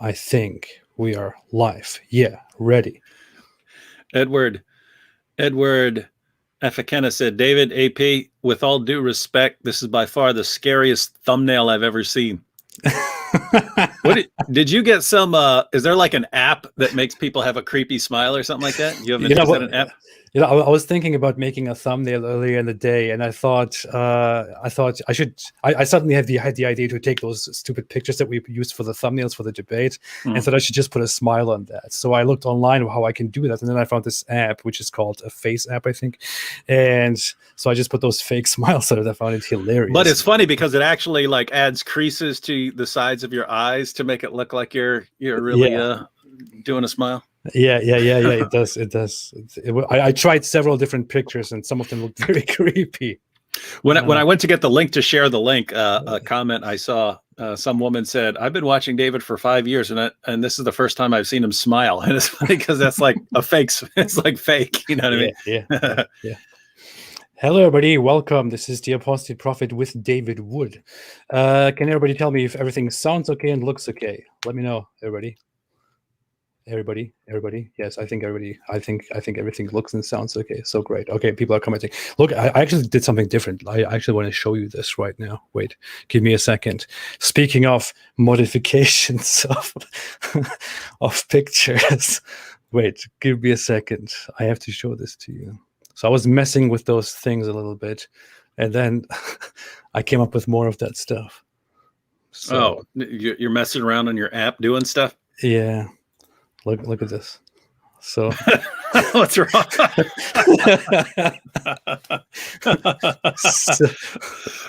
I think we are live. Yeah, ready. Edward Efekena said, David AP, with all due respect, this is by far the scariest thumbnail I've ever seen. Did you get some, is there like an app that makes people have a creepy smile or something like that? You have an app? You know, I was thinking about making a thumbnail earlier in the day, and I thought I suddenly had the idea to take those stupid pictures that we used for the thumbnails for the debate, and thought I should just put a smile on that. So I looked online how I can do that, and then I found this app which is called a face app, I think, and so I just put those fake smiles on it. I found it hilarious. But it's funny because it actually like adds creases to the sides of your eyes to make it look like you're really doing a smile. Yeah. It does. I tried several different pictures, and some of them looked very creepy. When I went to get the link to share the link, a comment I saw, some woman said, "I've been watching David for 5 years, and this is the first time I've seen him smile." And it's funny because that's like a fake. It's like fake. You know what I mean? Yeah. Hello, everybody. Welcome. This is the Apostate Prophet with David Wood. Can everybody tell me if everything sounds okay and looks okay? Let me know, everybody. Everybody. Yes, I think everything looks and sounds okay. So great. Okay, people are commenting. Look, I actually did something different. I actually want to show you this right now. Wait, give me a second. Speaking of modifications of pictures, wait, give me a second. I have to show this to you. So I was messing with those things a little bit, and then I came up with more of that stuff. So, you're messing around on your app doing stuff? Yeah. Look at this. So what's wrong?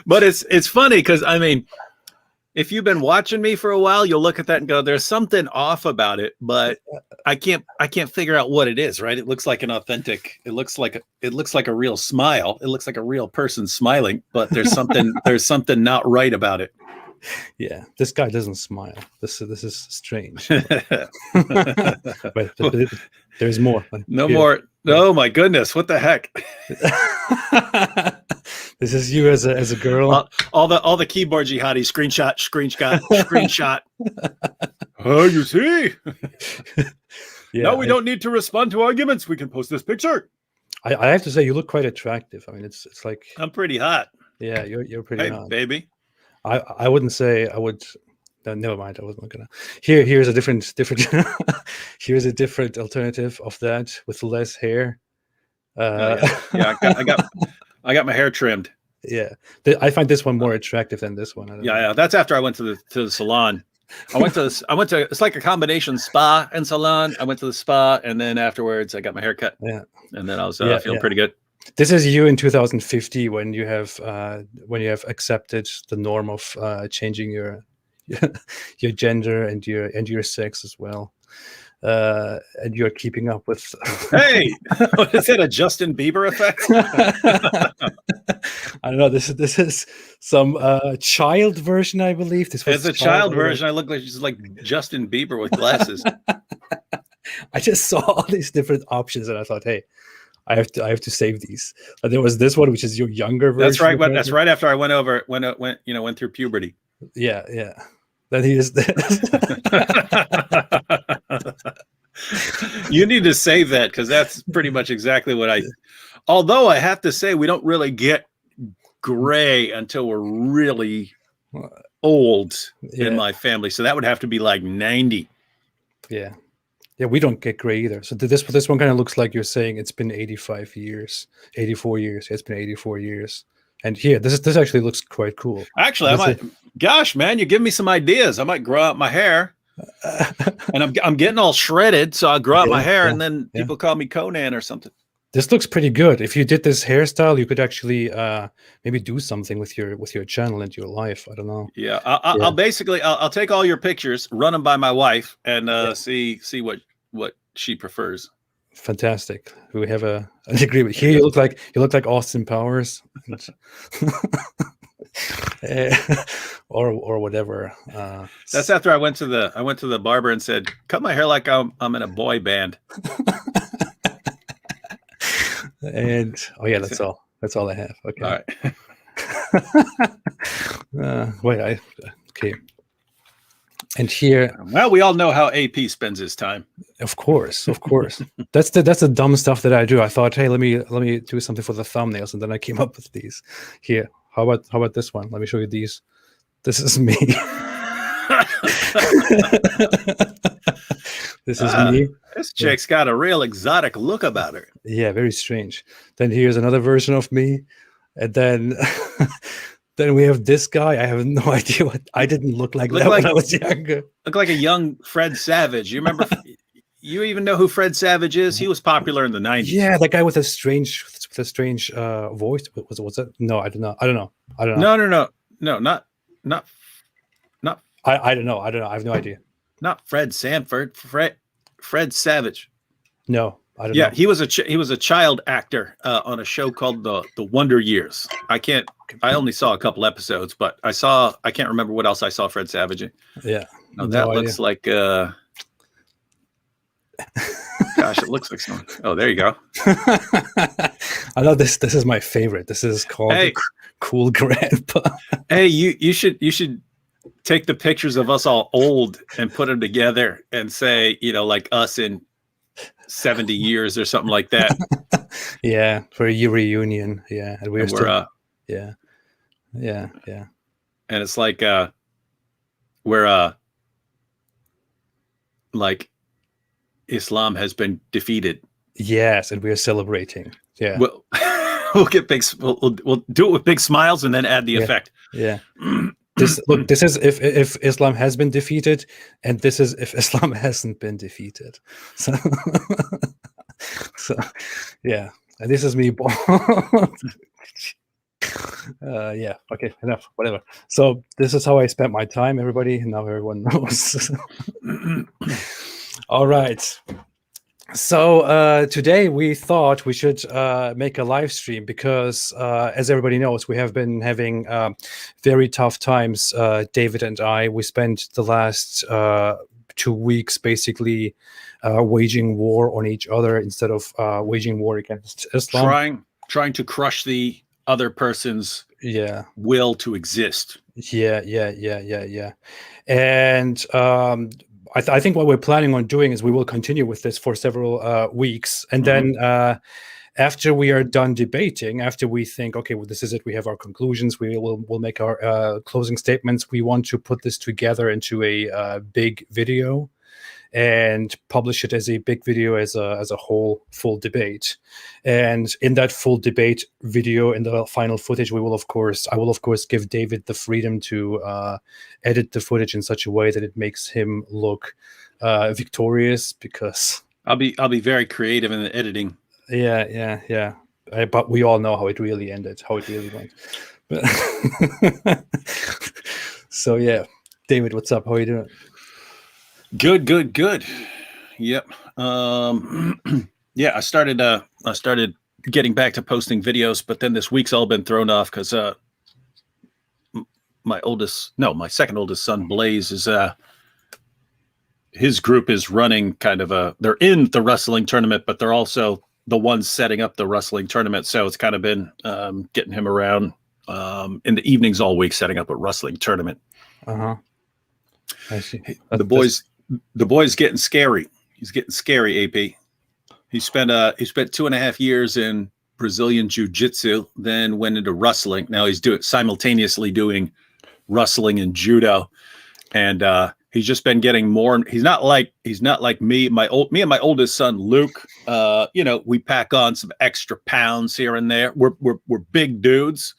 But it's funny because I mean, if you've been watching me for a while, you'll look at that and go, "There's something off about it," but I can't figure out what it is. Right? It looks like an authentic. It looks like a real smile. It looks like a real person smiling, but there's something not right about it. Yeah, this guy doesn't smile. This is strange. But there's more. More. Oh my goodness! What the heck? This is you as a girl. All the keyboard jihadis. Screenshot. Oh, you see? Yeah, now we don't need to respond to arguments. We can post this picture. I have to say, you look quite attractive. I mean, it's like I'm pretty hot. Yeah, you're pretty hot, baby. I wouldn't say I would. No, never mind. I wasn't gonna. Here's a different. Here's a different alternative of that with less hair. I got my hair trimmed. Yeah, I find this one more attractive than this one. Yeah. That's after I went to the salon. I went to. It's like a combination spa and salon. I went to the spa, and then afterwards I got my hair cut. Yeah, and then I was feeling pretty good. This is you in 2050 when you have accepted the norm of changing your gender and your sex as well, and you're keeping up with. Hey, is that a Justin Bieber effect? I don't know. This is some child version, I believe. This was it's a child version. I look like she's like Justin Bieber with glasses. I just saw all these different options, and I thought, hey, I have to save these. There was this one, which is your younger version. That's right. That's right after I went through puberty. Yeah. Then he is. You need to save that because that's pretty much exactly what I. Although I have to say, we don't really get gray until we're really old in my family. So that would have to be like 90. Yeah. Yeah, we don't get gray either. So this one kind of looks like you're saying it's been 85 years, 84 years. It's been 84 years. And here, this actually looks quite cool. Actually, gosh, man, you give me some ideas. I might grow out my hair. And I'm getting all shredded, so I'll grow out my hair, and then people call me Conan or something. This looks pretty good. If you did this hairstyle, you could actually maybe do something with your channel and your life. I don't know. Yeah, I'll take all your pictures, run them by my wife, and see what she prefers. Fantastic. We have an agreement here. You look like Austin Powers, or whatever. That's after I went to the barber and said, "Cut my hair like I'm in a boy band." And that's all. That's all I have. Okay. All right. Okay. And here, well, we all know how AP spends his time. of course. That's the dumb stuff that I do. I thought, hey, let me do something for the thumbnails, and then I came up with these. Here, how about this one? Let me show you these. This is me. This is me. This chick's got a real exotic look about her. Yeah, very strange. Then here's another version of me, and then then we have this guy. I have no idea what I didn't look like that when I was younger. Look like a young Fred Savage. You remember? You even know who Fred Savage is? He was popular in the 90s. Yeah, that guy with a strange voice. Was it? No, I don't know. No, not. I don't know. I have no idea. Not Fred Sanford. Fred Savage. No, I don't know. Yeah, he was a child actor on a show called the Wonder Years. I only saw a couple episodes, but I can't remember what else I saw Fred Savage in. Yeah. No, that looks like gosh, it looks like someone. Oh, there you go. I know this is my favorite. This is called Cool Grandpa. Hey, you should take the pictures of us all old and put them together and say, like us in 70 years or something like that. Yeah, for a reunion. Yeah, and we're still, yeah. And it's like we're like Islam has been defeated. Yes, and we are celebrating. Yeah. Well, we'll get big. We'll do it with big smiles and then add the effect. Yeah. This is if Islam has been defeated, and this is if Islam hasn't been defeated. So, yeah, and this is me. Yeah. Okay. Enough. Whatever. So this is how I spent my time, everybody. And now everyone knows. All right. So today we thought we should make a live stream because, as everybody knows, we have been having very tough times. David and I, we spent the last 2 weeks basically waging war on each other instead of waging war against Islam. Trying to crush the other person's will to exist. Yeah. And I think what we're planning on doing is we will continue with this for several weeks. And then after we are done debating, after we think, okay, well, this is it, we have our conclusions, we'll make our closing statements. We want to put this together into a big video and publish it as a big video, as a whole full debate. And in that full debate video, in the final footage, I will of course give David the freedom to edit the footage in such a way that it makes him look victorious, because I'll be very creative in the editing. Yeah. But we all know how it really ended, how it really went. So yeah, David, what's up? How are you doing? Good. Yep. Yeah, I started getting back to posting videos, but then this week's all been thrown off because my second oldest son, Blaze, is his group is running they're in the wrestling tournament, but they're also the ones setting up the wrestling tournament. So it's kind of been getting him around in the evenings all week, setting up a wrestling tournament. I see. The boy's getting scary. He's getting scary, AP. He spent 2.5 years in Brazilian jiu-jitsu, then went into wrestling. Now he's simultaneously doing wrestling and judo. And he's just been getting more. He's not like me and my oldest son, Luke. We pack on some extra pounds here and there. We're big dudes.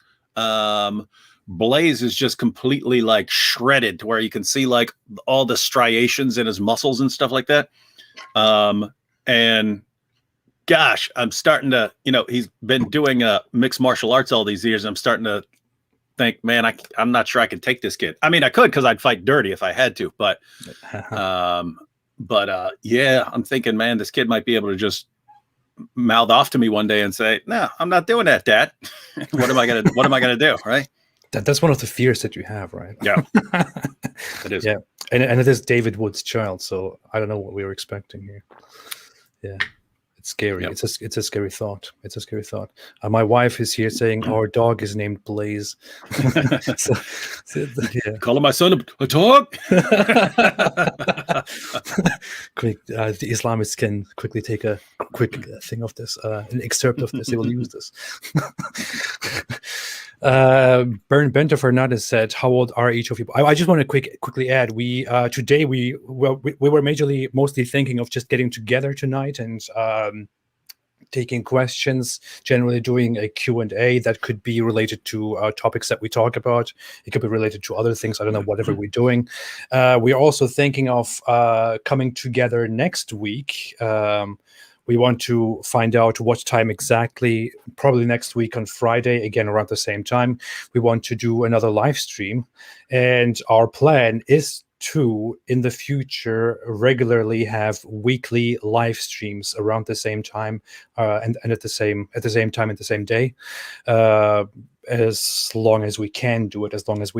Blaze is just completely like shredded to where you can see like all the striations in his muscles and stuff like that. And gosh, I'm starting to, he's been doing mixed martial arts all these years. And I'm starting to think, man, I'm not sure I can take this kid. I mean, I could, because I'd fight dirty if I had to, but yeah, I'm thinking, man, this kid might be able to just mouth off to me one day and say, no, I'm not doing that, Dad. What am I gonna do? Right. That's one of the fears that you have, right? Yeah, it is. Yeah, and it is David Wood's child, so I don't know what we were expecting here. Yeah, It's scary. Yep. It's a scary thought. It's a scary thought. My wife is here saying our dog is named Blaze. so, yeah. Calling my son a dog. Quick, the Islamists can quickly take a quick thing of this, an excerpt of this. They will use this. Bento Fernandez said, "How old are each of you?" I just want to quickly add. We today we were mostly thinking of just getting together tonight and taking questions. Generally, doing a Q&A that could be related to topics that we talk about. It could be related to other things. I don't know. Whatever we're doing. We're also thinking of coming together next week. We want to find out what time exactly, probably next week on Friday, again, around the same time. We want to do another live stream. And our plan is to, in the future, regularly have weekly live streams around the same time and at the same time and the same day. As long as we can do it, as long as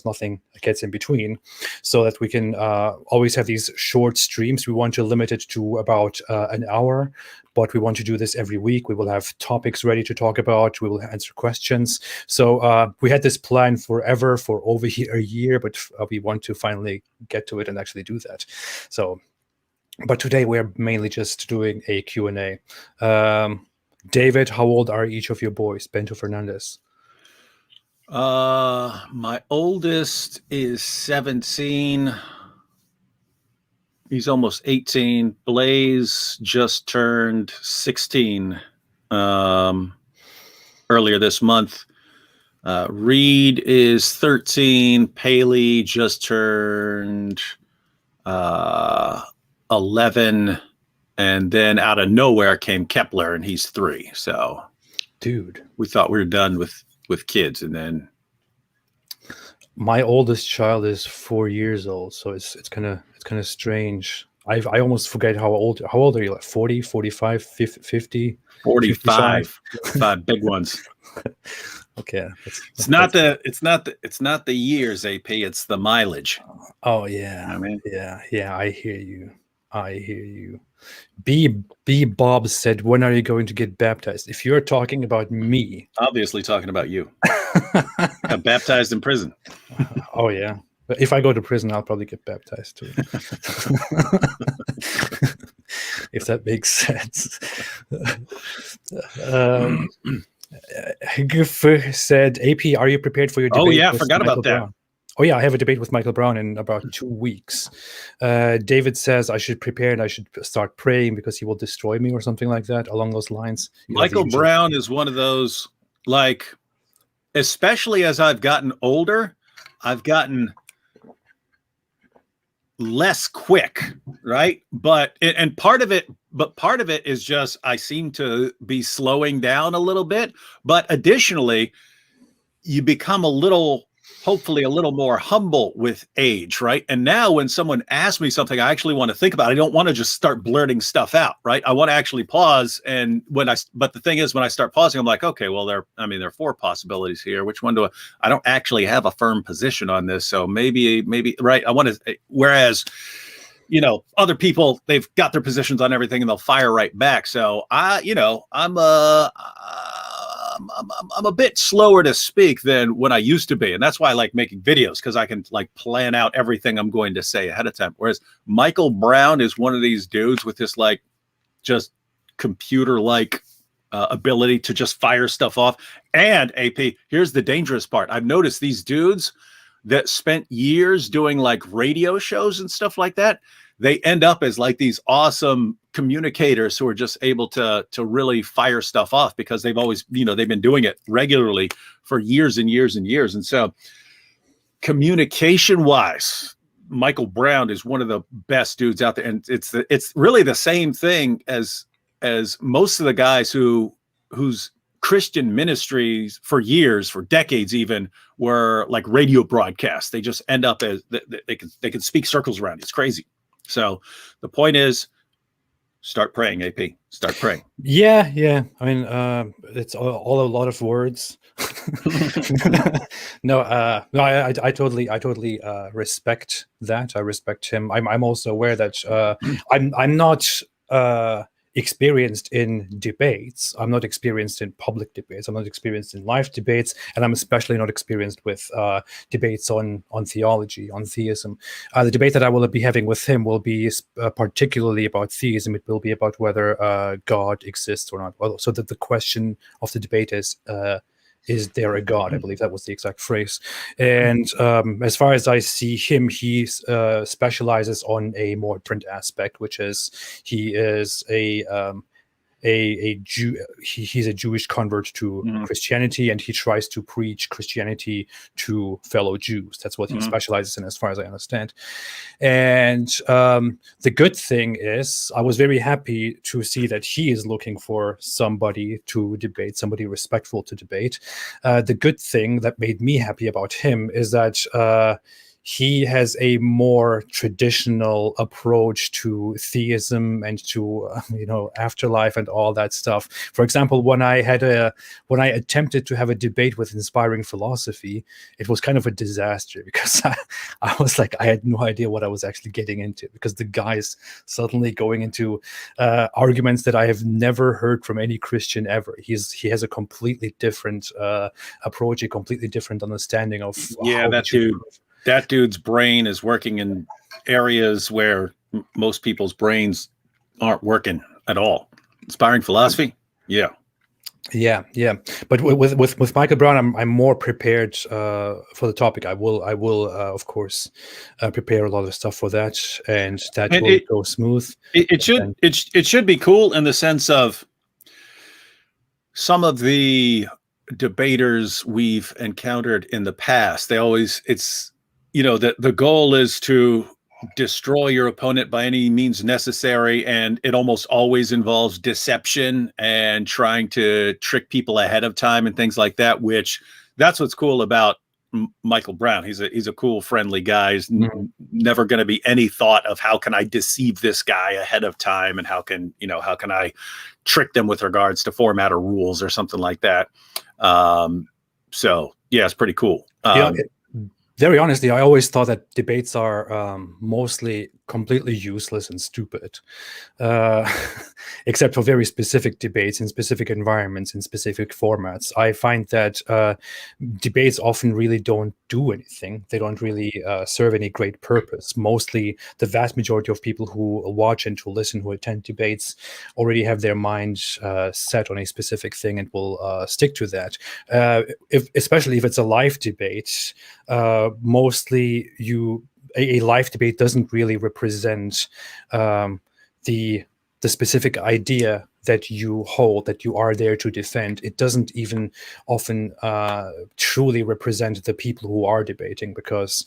nothing gets in between, so that we can always have these short streams. We want to limit it to about an hour, but we want to do this every week. We will have topics ready to talk about. We will answer questions. So we had this plan forever, for over a year, but we want to finally get to it and actually do that. So, but today we're mainly just doing a Q&A. David, how old are each of your boys? Bento Fernandez. My oldest is 17. He's almost 18. Blaze just turned 16 earlier this month. Reed is 13. Paley just turned 11. And then out of nowhere came Kepler, and he's 3. So, dude, we thought we were done with kids, and then my oldest child is 4 years old, so it's kind of strange. I almost forget how old are you? Like 40, 45, 50? 45. 5 big ones. Okay. It's not the years, AP, it's the mileage. Oh yeah. I mean, yeah, I hear you. B Bob said, "When are you going to get baptized?" If you're talking about me, obviously talking about you. Got baptized in prison. Oh yeah, but if I go to prison, I'll probably get baptized too. If that makes sense. Guffer said, "AP, are you prepared for your debate?" Oh yeah, with forgot Michael about that. Brown? Oh yeah, I have a debate with Michael Brown in about 2 weeks. David says I should prepare and I should start praying because he will destroy me or something like that, along those lines. Michael Brown is one of those, like, especially as I've gotten older, I've gotten less quick, right? But part of it is just I seem to be slowing down a little bit. But additionally, you become hopefully a little more humble with age, right? And now when someone asks me something, I actually want to think about it. I don't want to just start blurting stuff out, right? I want to actually pause. And but the thing is, when I start pausing, I'm like, okay, well, there are 4 possibilities here. Which one I don't actually have a firm position on this. So maybe, right. I want to, whereas, other people, they've got their positions on everything and they'll fire right back. So I'm a bit slower to speak than when I used to be. And that's why I like making videos, because I can like plan out everything I'm going to say ahead of time. Whereas Michael Brown is one of these dudes with this like just computer-like ability to just fire stuff off. And AP, here's the dangerous part. I've noticed these dudes that spent years doing like radio shows and stuff like that, they end up as like these awesome communicators who are just able to really fire stuff off because they've always, they've been doing it regularly for years and years and years. And so communication wise, Michael Brown is one of the best dudes out there. And it's really the same thing as most of the guys whose Christian ministries for years, for decades even, were like radio broadcasts. They just end up as they can speak circles around. It's crazy. So the point is, start praying, AP. Start praying. Yeah. I mean, it's all a lot of words. No, I totally respect that. I respect him. I'm also aware that I'm not experienced in debates. I'm not experienced in public debates. I'm not experienced in live debates, and I'm especially not experienced with debates on theology, on theism. The debate that I will be having with him will be particularly about theism. It will be about whether God exists or not. Well, so that the question of the debate is there a God? I believe that was the exact phrase. And as far as I see him, he specializes on a more different aspect, which is he is a Jew. He's a Jewish convert to Christianity, and he tries to preach Christianity to fellow Jews. That's what he specializes in, as far as I understand. And the good thing is, I was very happy to see that he is looking for somebody to debate, somebody respectful to debate. The good thing that made me happy about him is that he has a more traditional approach to theism and to afterlife and all that stuff. For example, when I attempted to have a debate with Inspiring Philosophy, it was kind of a disaster, because I was like, I had no idea what I was actually getting into, because the guy's suddenly going into arguments that I have never heard from any Christian ever. He has a completely different approach, a completely different understanding of that dude's brain is working in areas where most people's brains aren't working at all. Inspiring Philosophy, yeah. But with Michael Brown, I'm more prepared for the topic. I will of course prepare a lot of stuff for that, and will go smooth. It should be cool in the sense of some of the debaters we've encountered in the past. The goal is to destroy your opponent by any means necessary, and it almost always involves deception and trying to trick people ahead of time and things like that, which that's what's cool about Michael Brown. He's a cool, friendly guy. He's never going to be any thought of how can I deceive this guy ahead of time, and how can I trick them with regards to format or rules or something like that. So yeah, it's pretty cool. Very honestly, I always thought that debates are mostly completely useless and stupid, except for very specific debates in specific environments, in specific formats. I find that debates often really don't do anything. They don't really serve any great purpose. Mostly, the vast majority of people who watch and who listen, who attend debates, already have their mind set on a specific thing and will stick to that. Especially if it's a live debate, mostly a live debate doesn't really represent the specific idea that you hold, that you are there to defend. It doesn't even often truly represent the people who are debating, because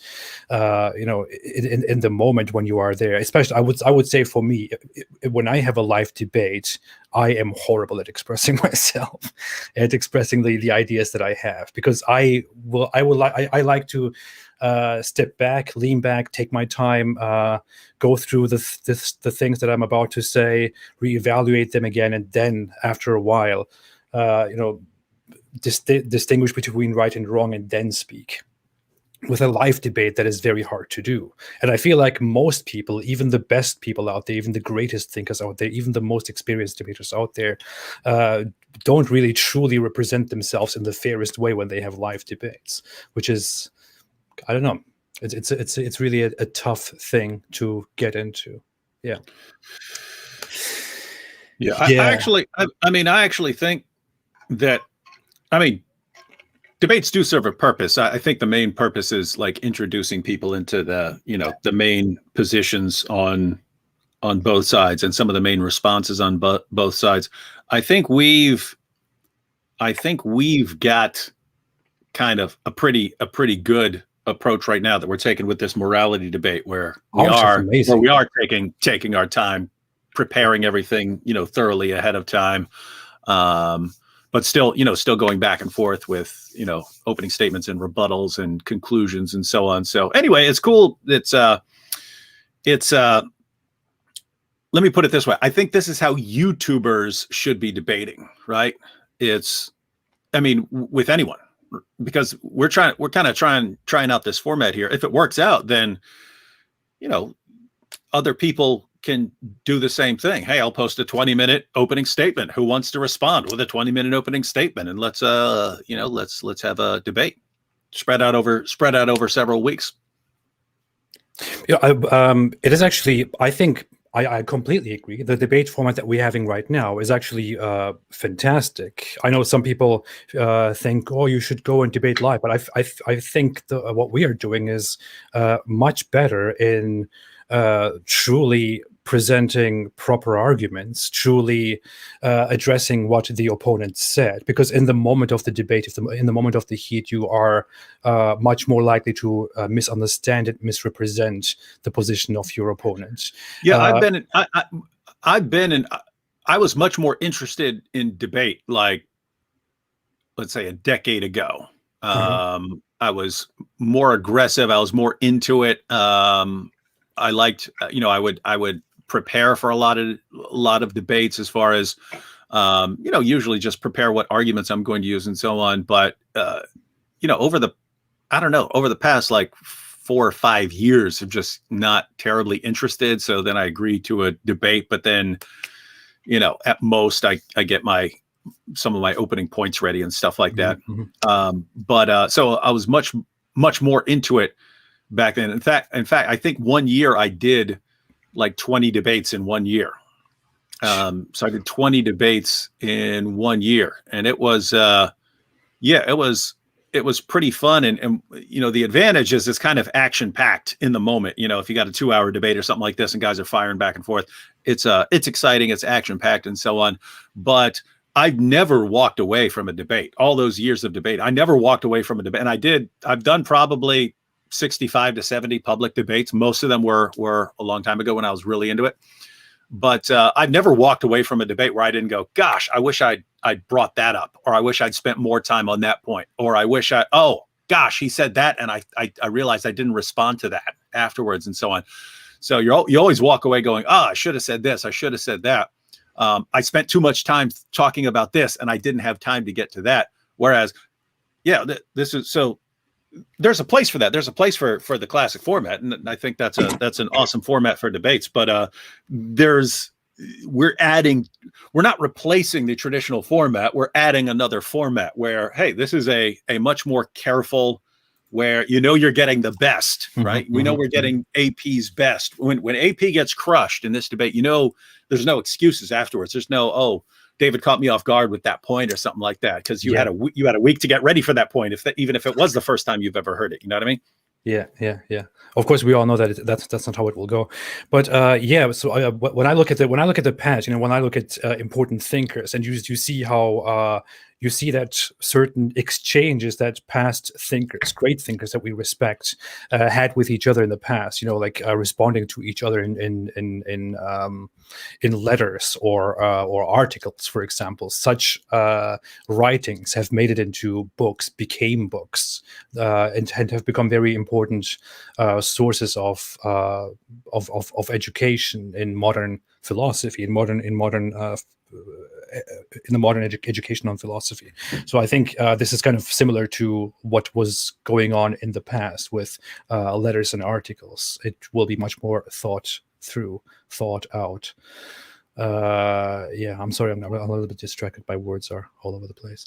in the moment when you are there, especially I would say for me, when I have a live debate, I am horrible at expressing myself, at expressing the ideas that I have, because I like to step back, lean back, take my time, go through the things that I'm about to say, reevaluate them again, and then after a while, distinguish between right and wrong, and then speak. With a live debate, that is very hard to do. And I feel like most people, even the best people out there, even the greatest thinkers out there, even the most experienced debaters out there, don't really truly represent themselves in the fairest way when they have live debates, which is, I don't know. It's really a tough thing to get into. Yeah. I actually think that, debates do serve a purpose. I think the main purpose is like introducing people into the main positions on both sides, and some of the main responses on both sides. I think we've got kind of a pretty good approach right now that we're taking with this morality debate, where we are taking our time, preparing everything thoroughly ahead of time, but still going back and forth with opening statements and rebuttals and conclusions and so on. So anyway, it's cool. It's let me put it this way. I think this is how YouTubers should be debating, right? With anyone, because we're kind of trying out this format here. If it works out, then other people can do the same thing. Hey, I'll post a 20-minute opening statement. Who wants to respond with a 20-minute opening statement? And let's have a debate spread out over several weeks. Yeah, it is actually, I think, I completely agree. The debate format that we're having right now is actually fantastic. I know some people think, oh, you should go and debate live, but I think what we are doing is much better in truly presenting proper arguments, truly addressing what the opponent said. Because in the moment of the debate, in the moment of the heat, you are much more likely to misunderstand and misrepresent the position of your opponent. Yeah, I was much more interested in debate, like, let's say a decade ago. I was more aggressive. I was more into it. I liked, I would prepare for a lot of debates, as far as, usually just prepare what arguments I'm going to use and so on. But, over the past like 4 or 5 years, I'm just not terribly interested. So then I agreed to a debate, but then, at most I get some of my opening points ready and stuff like that. So I was much more into it back then. In fact, I think 1 year I did like 20 debates in 1 year. So I did 20 debates in 1 year, and it was pretty fun. And the advantage is it's kind of action packed in the moment. If you got a 2-hour debate or something like this and guys are firing back and forth, it's exciting, it's action packed and so on. But I've never walked away from a debate. All those years of debate, I never walked away from a debate. And I've done probably 65 to 70 public debates. Most of them were a long time ago when I was really into it. But I've never walked away from a debate where I didn't go, gosh, I wish I'd brought that up, or I wish I'd spent more time on that point, or I wish oh gosh, he said that, and I realized I didn't respond to that afterwards, and so on. So you always walk away going, I should have said this, I should have said that. I spent too much time talking about this, and I didn't have time to get to that. Whereas, this is so. There's a place for that. There's a place for the classic format, and I think that's an awesome format for debates. But we're not replacing the traditional format. We're adding another format where, hey, this is a much more careful, where you're getting the best, right? We know we're getting AP's best. When AP gets crushed in this debate, there's no excuses afterwards. There's no, oh, David caught me off guard with that point or something like that, because you had a week to get ready for that point, even if it was the first time you've ever heard it. You know what I mean? Yeah. Of course, we all know that that's not how it will go. But So when I look at the past, when I look at important thinkers, and you see how you see that certain exchanges that past thinkers, great thinkers that we respect, had with each other in the past. Like responding to each other in letters or articles, for example. Such writings have made it into books, became books, and have become very important sources of education in modern philosophy, in the modern education on philosophy. So I think this is kind of similar to what was going on in the past with letters and articles. It will be much more thought through, thought out. I'm sorry, I'm a little bit distracted. My words are all over the place.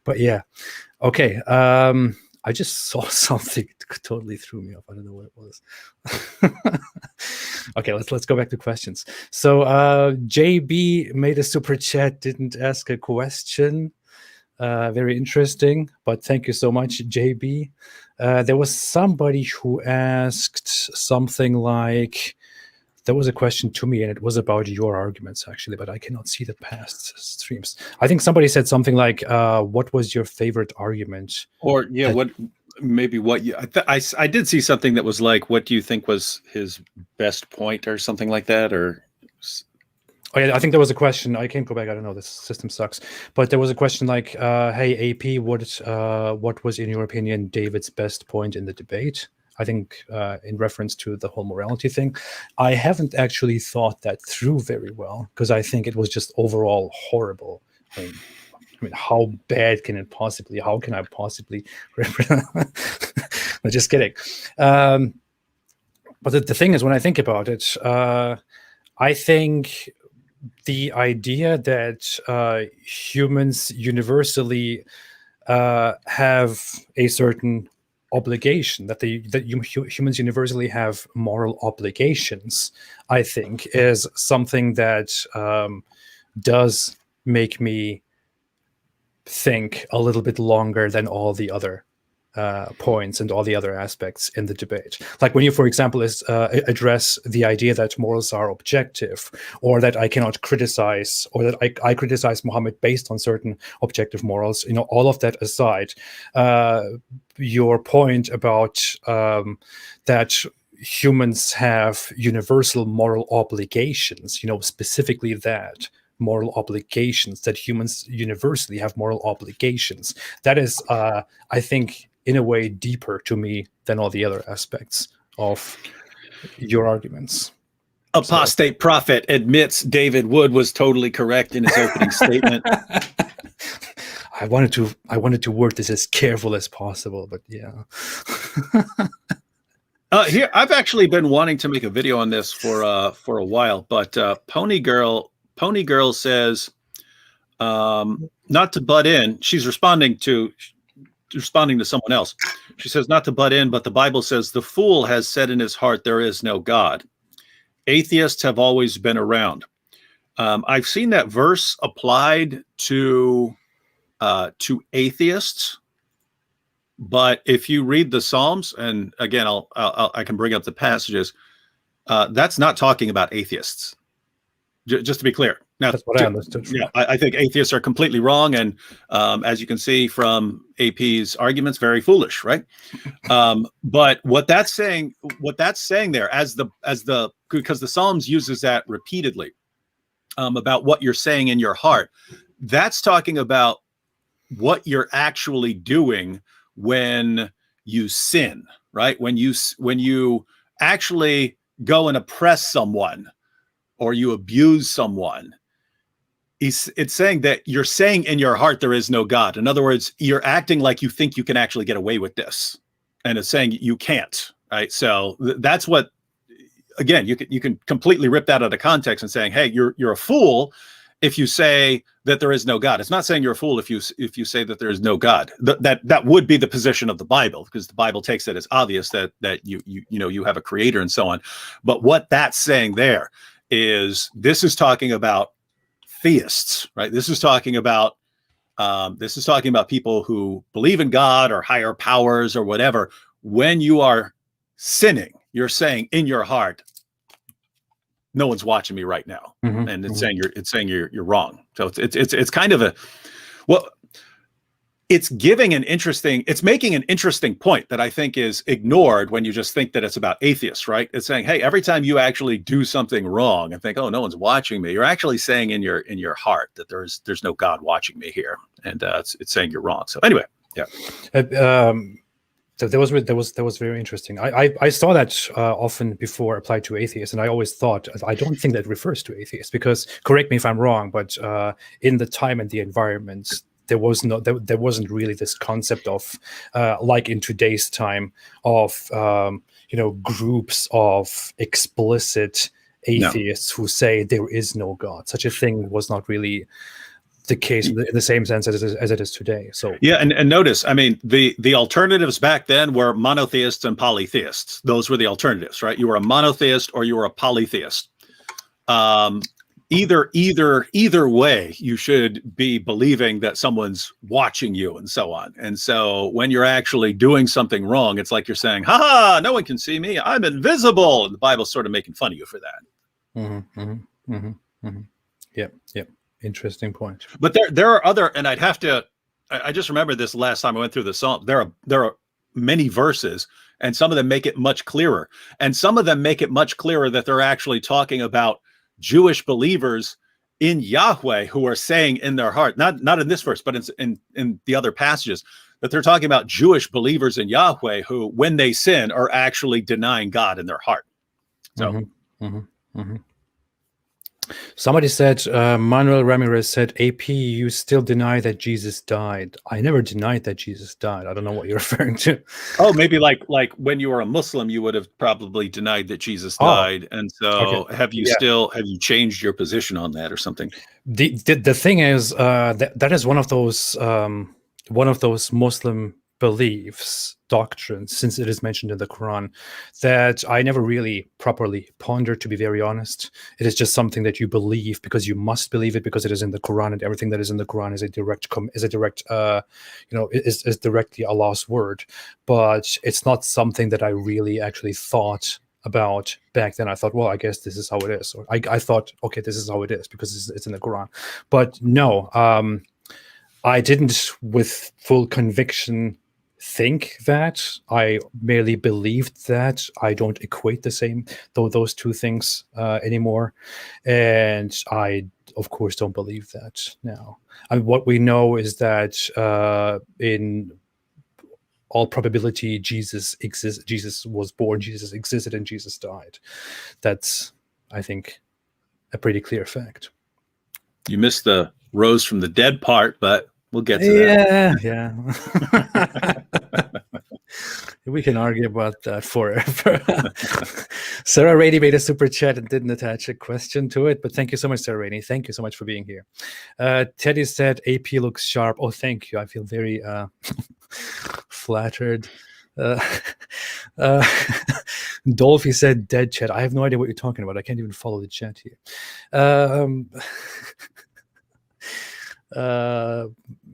But yeah, okay. I just saw something totally threw me off. I don't know what it was. Okay, let's go back to questions. So JB made a super chat, didn't ask a question. Very interesting, but thank you so much, JB. There was somebody who asked something like, there was a question to me, and it was about your arguments, actually, but I cannot see the past streams. I think somebody said something like, what was your favorite argument? Or, I did see something that was like, what do you think was his best point, or something like that, or... Oh, yeah, I think there was a question. I can't go back. I don't know. This system sucks. But there was a question like, hey, AP, what was, in your opinion, David's best point in the debate? I think in reference to the whole morality thing. I haven't actually thought that through very well, because I think it was just overall horrible. I mean, how bad can it possibly? How can I possibly? No, just kidding. But the thing is, when I think about it, I think the idea that humans universally have a certain obligation, that humans universally have moral obligations, I think, is something that does make me think a little bit longer than all the other points and all the other aspects in the debate. Like when you, for example, address the idea that morals are objective, or that I cannot criticize, or that I criticize Muhammad based on certain objective morals, all of that aside, your point about that humans have universal moral obligations, specifically that moral obligations, that humans universally have moral obligations, that is, I think, in a way deeper to me than all the other aspects of your arguments. Apostate prophet admits David Wood was totally correct in his opening statement. I wanted to word this as careful as possible, but yeah. Here, I've actually been wanting to make a video on this for a while, but Pony Girl says, not to butt in. She's responding to someone else. She says, not to butt in, but the Bible says the fool has said in his heart, there is no God. Atheists have always been around. I've seen that verse applied to atheists, but if you read the Psalms, and again, I can bring up the passages, that's not talking about atheists. Just to be clear. Now, that's what I understood. Yeah, I think atheists are completely wrong, and as you can see from AP's arguments, very foolish, right? But what that's saying there, because the Psalms uses that repeatedly about what you're saying in your heart, that's talking about what you're actually doing when you sin, right? When you actually go and oppress someone, or you abuse someone. It's saying that you're saying in your heart there is no God. In other words, you're acting like you think you can actually get away with this, and it's saying you can't, right? So that's what, again, you can completely rip that out of context and saying, hey, you're a fool if you say that there is no God. It's not saying you're a fool if you say that there is no God. That would be the position of the Bible, because the Bible takes it as obvious that you have a creator and so on. But what that's saying there is, this is talking about theists, right? This is talking about people who believe in God or higher powers or whatever. When you are sinning, you're saying in your heart, no one's watching me right now, and it's saying you're wrong. So it's kind of it's making an interesting point that I think is ignored when you just think that it's about atheists, right? It's saying, hey, every time you actually do something wrong and think, oh, no one's watching me, you're actually saying in your heart that there's no God watching me here, and it's saying you're wrong. So anyway, yeah. So that was very interesting. I saw that often before applied to atheists, and I always thought, I don't think that refers to atheists, because, correct me if I'm wrong, but in the time and the environment, there wasn't really this concept of like in today's time of groups of explicit atheists who say there is no God. Such a thing was not really the case in the same sense as it is today. So yeah, and notice, I mean, the alternatives back then were monotheists and polytheists. Those were the alternatives, right? You were a monotheist or you were a polytheist. Either way, you should be believing that someone's watching you and so on. And so when you're actually doing something wrong, it's like you're saying, ha, no one can see me, I'm invisible. And the Bible's sort of making fun of you for that. Yep. Interesting point. But there are other, and I just remember this last time I went through the Psalm. There are many verses, and some of them make it much clearer. And some of them make it much clearer that they're actually talking about Jewish believers in Yahweh who are saying in their heart, not in this verse, but in the other passages, that they're talking about Jewish believers in Yahweh who, when they sin, are actually denying God in their heart. So, Somebody said, Manuel Ramirez said, AP, you still deny that Jesus died. I never denied that Jesus died. I don't know what you're referring to. Oh, maybe like when you were a Muslim, you would have probably denied that Jesus died. And so okay. have you changed your position on that or something? The thing is, that is one of those Muslim beliefs, doctrines, since it is mentioned in the Quran, that I never really properly pondered, to be very honest. It is just something that you believe because you must believe it, because it is in the Quran, and everything that is in the Quran is is directly Allah's word. But it's not something that I really actually thought about back then. I thought, well, I guess this is how it is. Or I thought, okay, this is how it is because it's in the Quran. But no, I didn't with full conviction think that. I merely believed that. I don't equate those two things anymore, and I of course don't believe that now. I mean, what we know is that in all probability, Jesus exists. Jesus was born, Jesus existed, and Jesus died. That's, I think, a pretty clear fact. You missed the rose from the dead part, but we'll get to that. Yeah. We can argue about that forever. Sarah Rainey made a super chat and didn't attach a question to it, but thank you so much, Sarah Rainey. Thank you so much for being here. Teddy said, AP looks sharp. Oh, thank you. I feel very flattered. Dolphy said, dead chat. I have no idea what you're talking about. I can't even follow the chat here.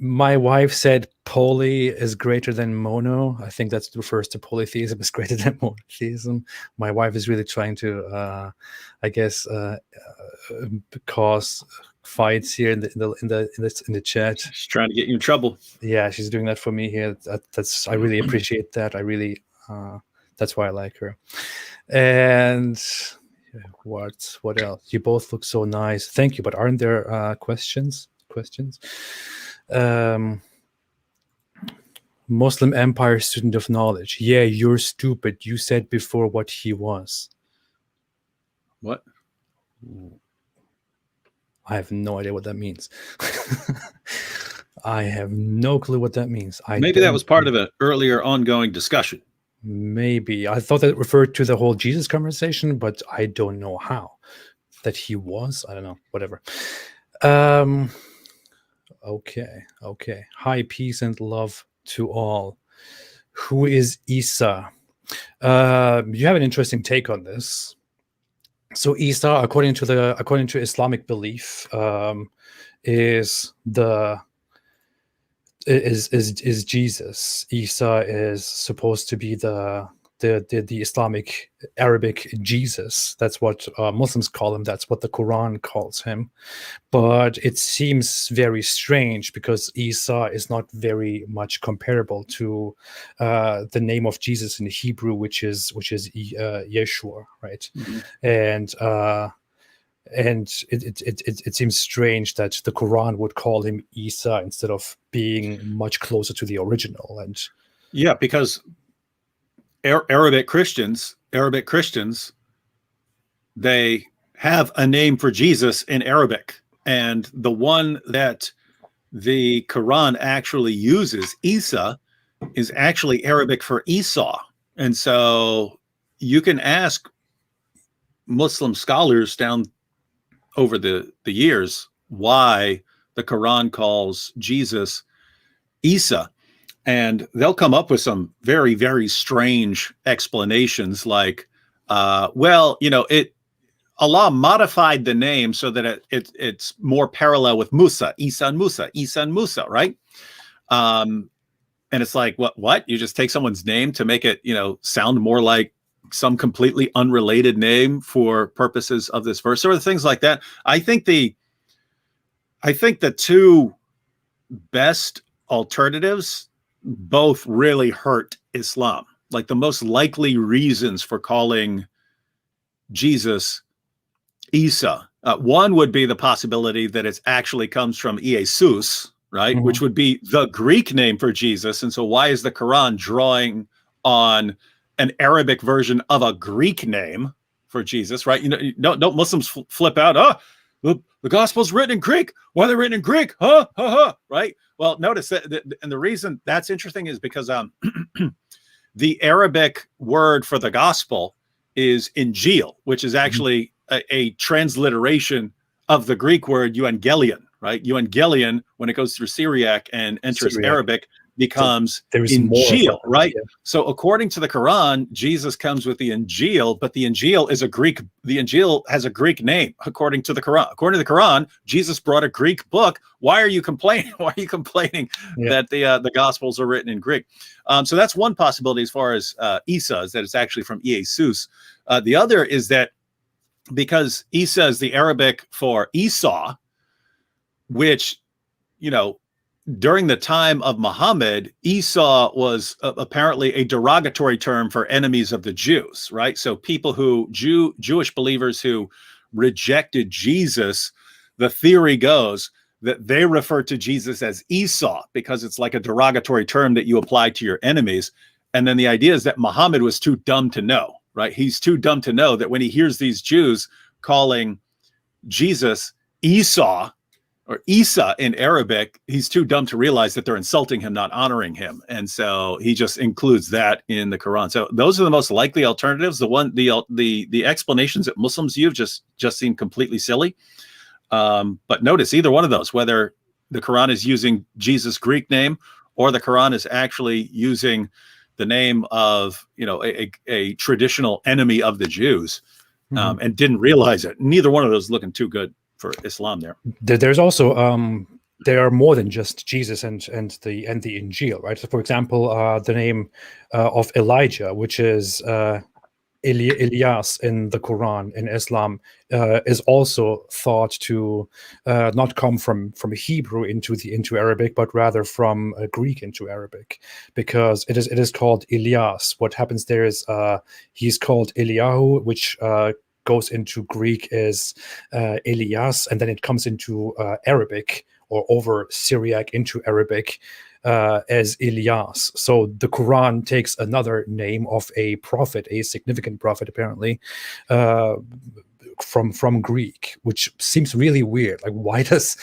My wife said poly is greater than mono. I think that refers to polytheism is greater than monotheism. My wife is really trying to, I guess, cause fights here in the chat. She's trying to get you in trouble. Yeah, she's doing that for me here. I really appreciate that. I really, that's why I like her. And what else? You both look so nice. Thank you. But aren't there questions? Muslim Empire student of knowledge. Yeah, you're stupid. You said before what he was. What? I have no idea what that means. I have no clue what that means. Maybe that was part of an earlier ongoing discussion. Maybe. I thought that referred to the whole Jesus conversation, but I don't know how. That he was? I don't know. Whatever. Okay. Hi, peace and love to all. Who is Isa? You have an interesting take on this. So Isa, according to Islamic belief, is Jesus. Isa is supposed to be the Islamic Arabic Jesus. That's what Muslims call him. That's what the Quran calls him. But it seems very strange because Isa is not very much comparable to the name of Jesus in Hebrew, which is Yeshua, right? Mm-hmm. And it seems strange that the Quran would call him Isa instead of being much closer to the original. And yeah, because Arabic Christians, they have a name for Jesus in Arabic, and the one that the Quran actually uses, Isa, is actually Arabic for Esau. And so you can ask Muslim scholars down over the years why the Quran calls Jesus Isa. And they'll come up with some very, very strange explanations like, Allah modified the name so that it's more parallel with Musa, Isa and Musa, right? And it's like, what? You just take someone's name to make it, sound more like some completely unrelated name for purposes of this verse, or things like that. I think the two best alternatives both really hurt Islam. Like the most likely reasons for calling Jesus Isa, one would be the possibility that it actually comes from Iesus, right? Mm-hmm. Which would be the Greek name for Jesus. And so why is the Quran drawing on an Arabic version of a Greek name for Jesus, right? Don't Muslims flip out? Oh, the gospel's written in Greek. Why are they written in Greek? Huh? Ha ha. Right. Well, notice that, and the reason that's interesting is because the Arabic word for the gospel is Injil, which is actually a transliteration of the Greek word evangelion, right? Evangelion, when it goes through Syriac and enters Arabic, becomes Injil, right? Yeah. So according to the Quran, Jesus comes with the Injil, but the Injil is the Injil has a Greek name according to the Quran. According to the Quran, Jesus brought a Greek book. Why are you complaining? Why are you complaining that the Gospels are written in Greek? So that's one possibility as far as Isa, is that it's actually from Jesus. The other is that because Isa is the Arabic for Esau, which, during the time of Muhammad, Esau was apparently a derogatory term for enemies of the Jews, right? So people Jewish believers who rejected Jesus, the theory goes that they refer to Jesus as Esau because it's like a derogatory term that you apply to your enemies. And then the idea is that Muhammad was too dumb to know, right? He's too dumb to know that when he hears these Jews calling Jesus Esau, or Isa in Arabic, he's too dumb to realize that they're insulting him, not honoring him. And so he just includes that in the Quran. So those are the most likely alternatives. The explanations that Muslims use just seem completely silly. But notice either one of those, whether the Quran is using Jesus' Greek name or the Quran is actually using the name of, a traditional enemy of the Jews, and didn't realize it. Neither one of those looking too good for Islam there. There's also there are more than just Jesus and the Injil, right? So for example, the name of Elijah, which is Elias in the Quran in Islam, is also thought to not come from Hebrew into Arabic, but rather from Greek into Arabic, because it is called Elias. What happens there is he's called Eliyahu, which goes into Greek is Elias, and then it comes into Arabic or over Syriac into Arabic as Elias. So the Quran takes another name of a prophet, a significant prophet apparently, from Greek, which seems really weird. Like why does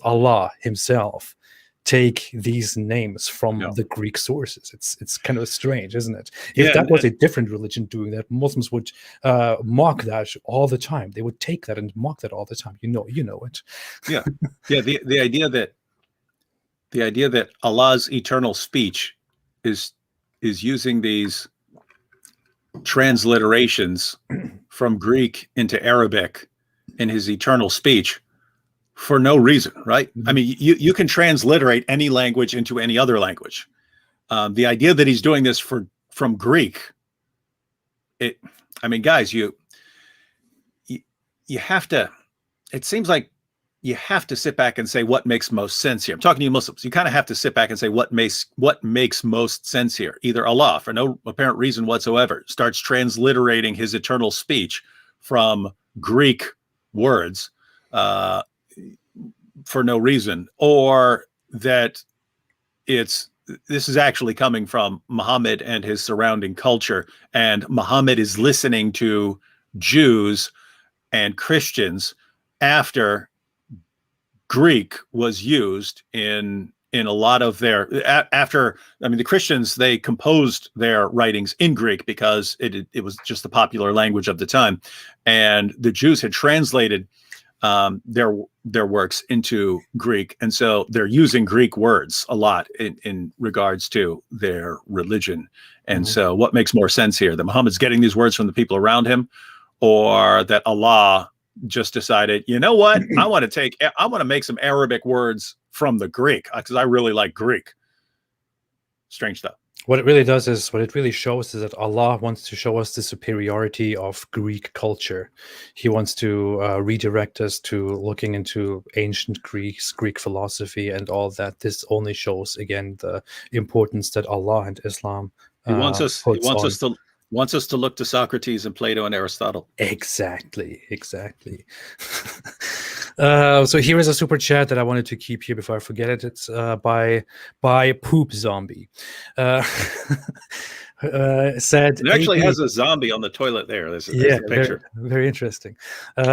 Allah himself take these names from the Greek sources? It's kind of strange, isn't it? If that was a different religion doing that, Muslims would mock that all the time. They would take that and mock that all the time. You know it. Yeah. The idea that Allah's eternal speech is using these transliterations from Greek into Arabic in his eternal speech for no reason, right? I mean, you can transliterate any language into any other language. The idea that he's doing this from Greek, guys, you have to, it seems like you have to sit back and say what makes most sense here. I'm talking to you Muslims. You kind of have to sit back and say what makes most sense here. Either Allah, for no apparent reason whatsoever, starts transliterating his eternal speech from Greek words for no reason, or that this is actually coming from Muhammad and his surrounding culture, and Muhammad is listening to Jews and Christians after Greek was used in a lot of their the Christians, they composed their writings in Greek because it was just the popular language of the time, and the Jews had translated their works into Greek, and so they're using Greek words a lot in regards to their religion. And so what makes more sense here, that Muhammad's getting these words from the people around him, or that Allah just decided, you know what, I want to make some Arabic words from the Greek because I really like Greek? Strange stuff. What it really shows is that Allah wants to show us the superiority of Greek culture. He wants to redirect us to looking into ancient Greek philosophy and all that. This only shows again the importance that Allah and Islam wants us to look to Socrates and Plato and Aristotle. Exactly. So here is a super chat that I wanted to keep here before I forget it. It's by Poop Zombie. Said It actually AP, has a zombie on the toilet there. There's yeah, a very, picture. very interesting.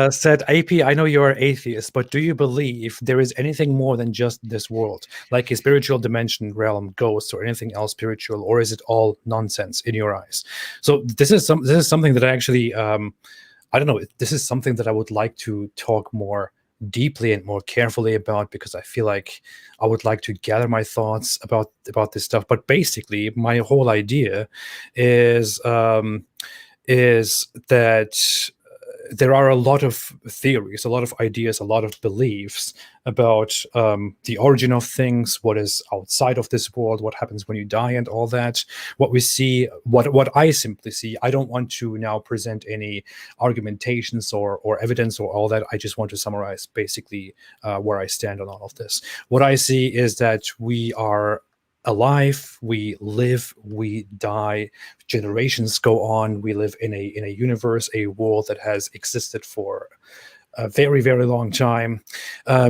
Said AP, I know you're an atheist, but do you believe there is anything more than just this world, like a spiritual dimension, realm, ghosts, or anything else spiritual, or is it all nonsense in your eyes? So this is something that I actually I don't know. This is something that I would like to talk more deeply and more carefully about, because I feel like I would like to gather my thoughts about this stuff. But basically, my whole idea is that there are a lot of theories, a lot of ideas, a lot of beliefs about the origin of things, what is outside of this world, what happens when you die, and all that. What we see, what I simply see. I don't want to now present any argumentations or evidence or all that. I just want to summarize basically where I stand on all of this. What I see is that we are alive, we live, we die, generations go on, we live in a universe, a world that has existed for a very, very long time.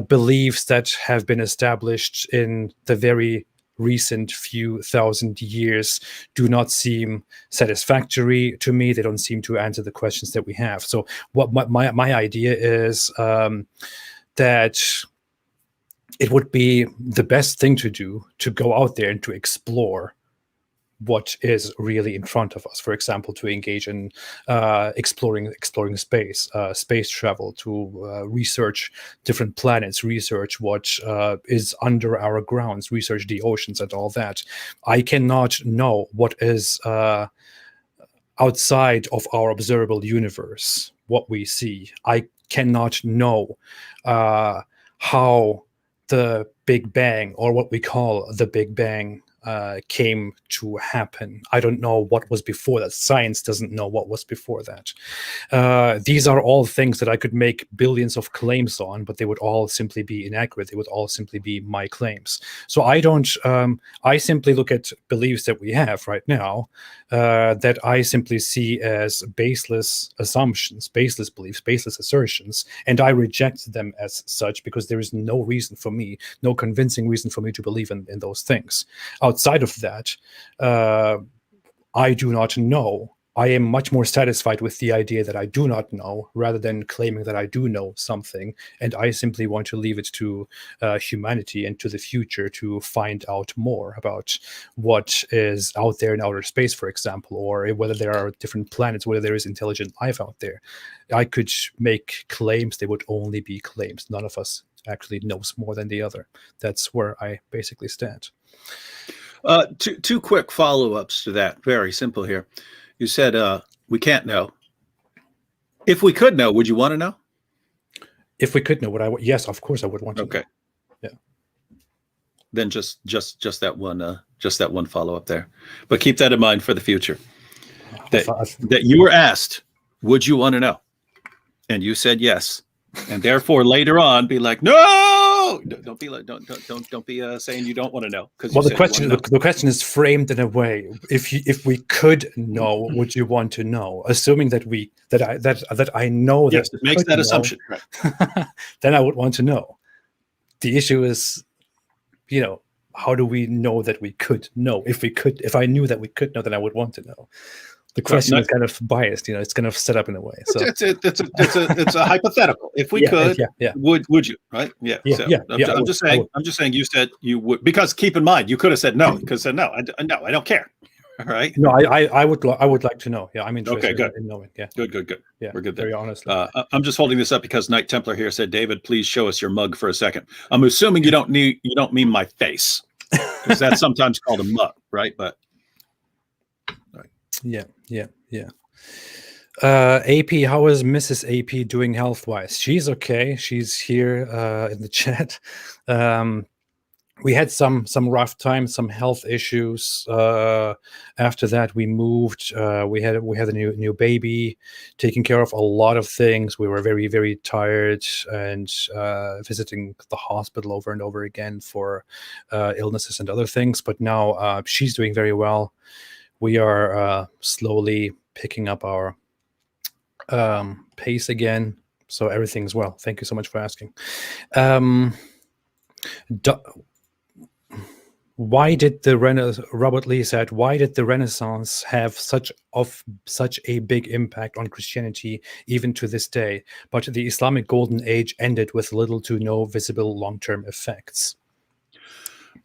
Beliefs that have been established in the very recent few thousand years do not seem satisfactory to me. They don't seem to answer the questions that we have. So what my idea is that it would be the best thing to do to go out there and to explore what is really in front of us. For example, to engage in exploring space, space travel, to research different planets, research what is under our grounds, research the oceans and all that. I cannot know what is outside of our observable universe, what we see. I cannot know how the Big Bang, or what we call the Big Bang, came to happen. I don't know what was before that. Science doesn't know what was before that. These are all things that I could make billions of claims on, but they would all simply be inaccurate. They would all simply be my claims. So I don't, I simply look at beliefs that we have right now that I simply see as baseless assumptions, baseless beliefs, baseless assertions, and I reject them as such because there is no reason for me, no convincing reason for me to believe in those things. Outside of that, I do not know. I am much more satisfied with the idea that I do not know, rather than claiming that I do know something. And I simply want to leave it to humanity and to the future to find out more about what is out there in outer space, for example, or whether there are different planets, whether there is intelligent life out there. I could make claims. They would only be claims. None of us actually knows more than the other. That's where I basically stand. Two quick follow-ups to that. Very simple here. You said we can't know. If we could know, would you want to know? If we could know what I would, yes, of course I would want to. Okay. Know. Yeah. Then just that one follow-up there. But keep that in mind for the future. That you were asked, would you want to know? And you said yes. And therefore later on be like, no, don't be like, don't be saying you don't want to know. Well, the question is framed in a way. If we could know, would you want to know? Assuming that I know yes, that it makes that assumption, right? Then I would want to know. The issue is, how do we know that we could know? If I knew that we could know, then I would want to know. The question is kind of biased, it's kind of set up in a way. So it's a hypothetical. If we could, would you? Right? Yeah. I'm just saying. You said you would, because keep in mind, you could have said no. You could have said no. I don't care. All right. No, I would like to know. Yeah, I'm interested in knowing. Yeah. Good. Yeah, we're good there. Very honestly. I'm just holding this up because Knight Templar here said, David, please show us your mug for a second. I'm assuming you don't mean my face, because that's sometimes called a mug, right? But. Yeah. AP, how is Mrs. AP doing health-wise? She's okay. She's here in the chat. We had some rough times, some health issues. After that, we moved. We had a new baby, taking care of a lot of things. We were very, very tired, and visiting the hospital over and over again for illnesses and other things. But now she's doing very well. We are slowly picking up our pace again, so everything's well. Thank you so much for asking. why did the Robert Lee said, why did the Renaissance have such a big impact on Christianity even to this day, but the Islamic Golden Age ended with little to no visible long-term effects?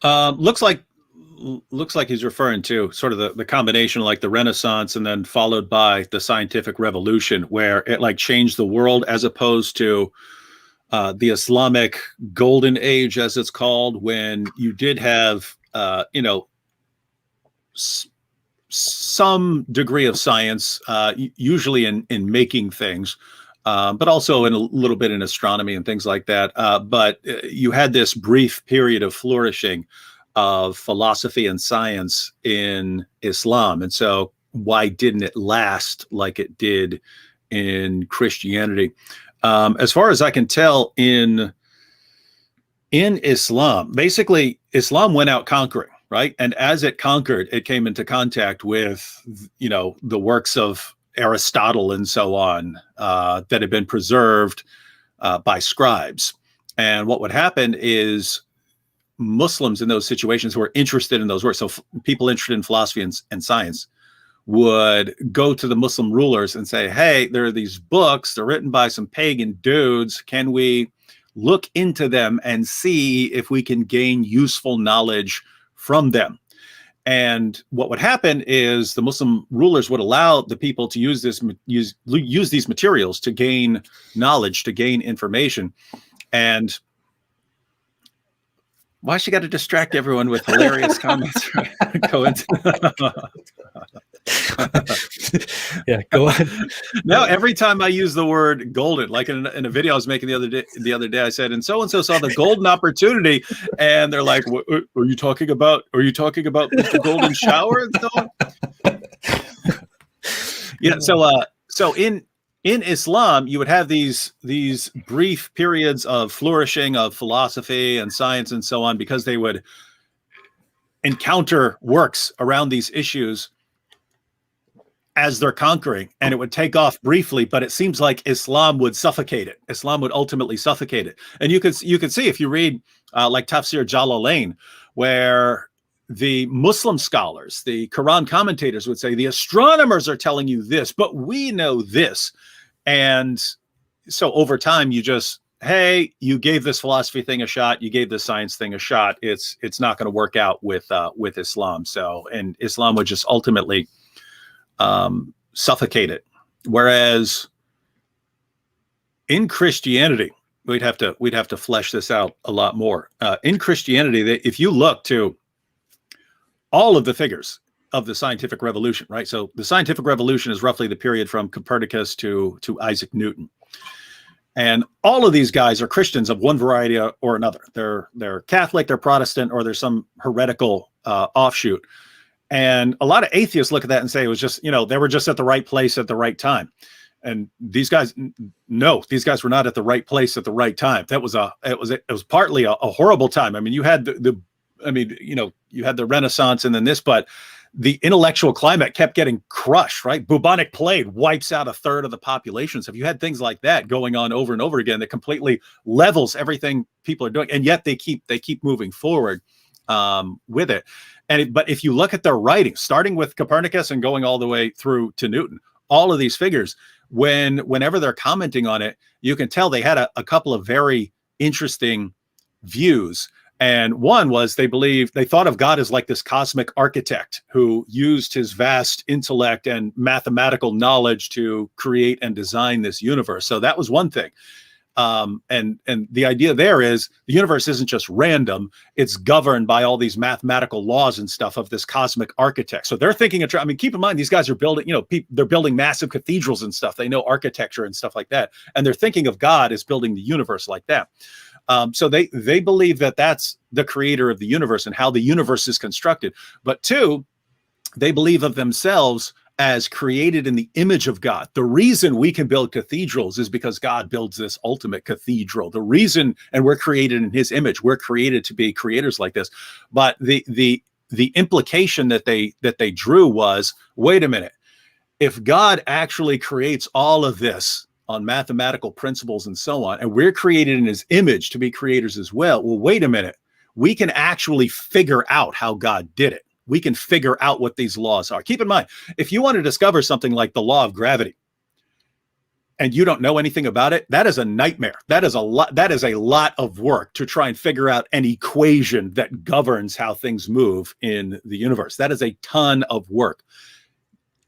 Looks like he's referring to sort of the combination, like the Renaissance and then followed by the scientific revolution, where it like changed the world, as opposed to the Islamic Golden Age, as it's called, when you did have some degree of science, usually in making things, but also in a little bit in astronomy and things like that. But you had this brief period of flourishing of philosophy and science in Islam. And so why didn't it last like it did in Christianity? As far as I can tell, in Islam, basically Islam went out conquering, right? And as it conquered, it came into contact with, the works of Aristotle and so on, that had been preserved by scribes. And what would happen is Muslims in those situations who were interested in those works, so people interested in philosophy and science, would go to the Muslim rulers and say, hey, there are these books, they're written by some pagan dudes. Can we look into them and see if we can gain useful knowledge from them? And what would happen is the Muslim rulers would allow the people to use these materials to gain knowledge, to gain information. And why she got to distract everyone with hilarious comments? Go into yeah, go on. Now, every time I use the word golden, like in a video I was making the other day, I said, and so saw the golden opportunity, and they're like, are you talking about the golden shower and so on? Yeah. So in Islam, you would have these brief periods of flourishing of philosophy and science and so on, because they would encounter works around these issues as they're conquering, and it would take off briefly, but it seems like Islam would suffocate it. Islam would ultimately suffocate it. And you could see, if you read like Tafsir Jalalain, where the Muslim scholars, the Quran commentators would say, the astronomers are telling you this, but we know this. And so over time, you just, hey, you gave this philosophy thing a shot, you gave this science thing a shot. It's not going to work out with Islam. So, and Islam would just ultimately suffocate it. Whereas in Christianity, we'd have to flesh this out a lot more. In Christianity, if you look to all of the figures of the scientific revolution, right? So the scientific revolution is roughly the period from Copernicus to Isaac Newton. And all of these guys are Christians of one variety or another. They're Catholic, they're Protestant, or there's some heretical offshoot. And a lot of atheists look at that and say it was just, they were just at the right place at the right time. And these guys, no, these guys were not at the right place at the right time. It was partly a horrible time. I mean, you had you had the Renaissance and then this, but the intellectual climate kept getting crushed, right? Bubonic plague wipes out a third of the population. So if you had things like that going on over and over again, that completely levels everything people are doing, and yet they keep moving forward with it. But if you look at their writings, starting with Copernicus and going all the way through to Newton, all of these figures, whenever they're commenting on it, you can tell they had a couple of very interesting views. And one was they thought of God as like this cosmic architect who used his vast intellect and mathematical knowledge to create and design this universe. So that was one thing. And the idea there is the universe isn't just random. It's governed by all these mathematical laws and stuff of this cosmic architect. So they're thinking keep in mind, these guys are building, they're building massive cathedrals and stuff. They know architecture and stuff like that. And they're thinking of God as building the universe like that. So they believe that that's the creator of the universe and how the universe is constructed. But two, they believe of themselves as created in the image of God. The reason we can build cathedrals is because God builds this ultimate cathedral. The reason, and we're created in his image, we're created to be creators like this. But the implication that they drew was, wait a minute, if God actually creates all of this on mathematical principles and so on, and we're created in his image to be creators as well, wait a minute, we can actually figure out how God did it. We can figure out what these laws are. Keep in mind, if you want to discover something like the law of gravity and you don't know anything about it, that is a nightmare. That is a lot of work to try and figure out an equation that governs how things move in the universe. That is a ton of work.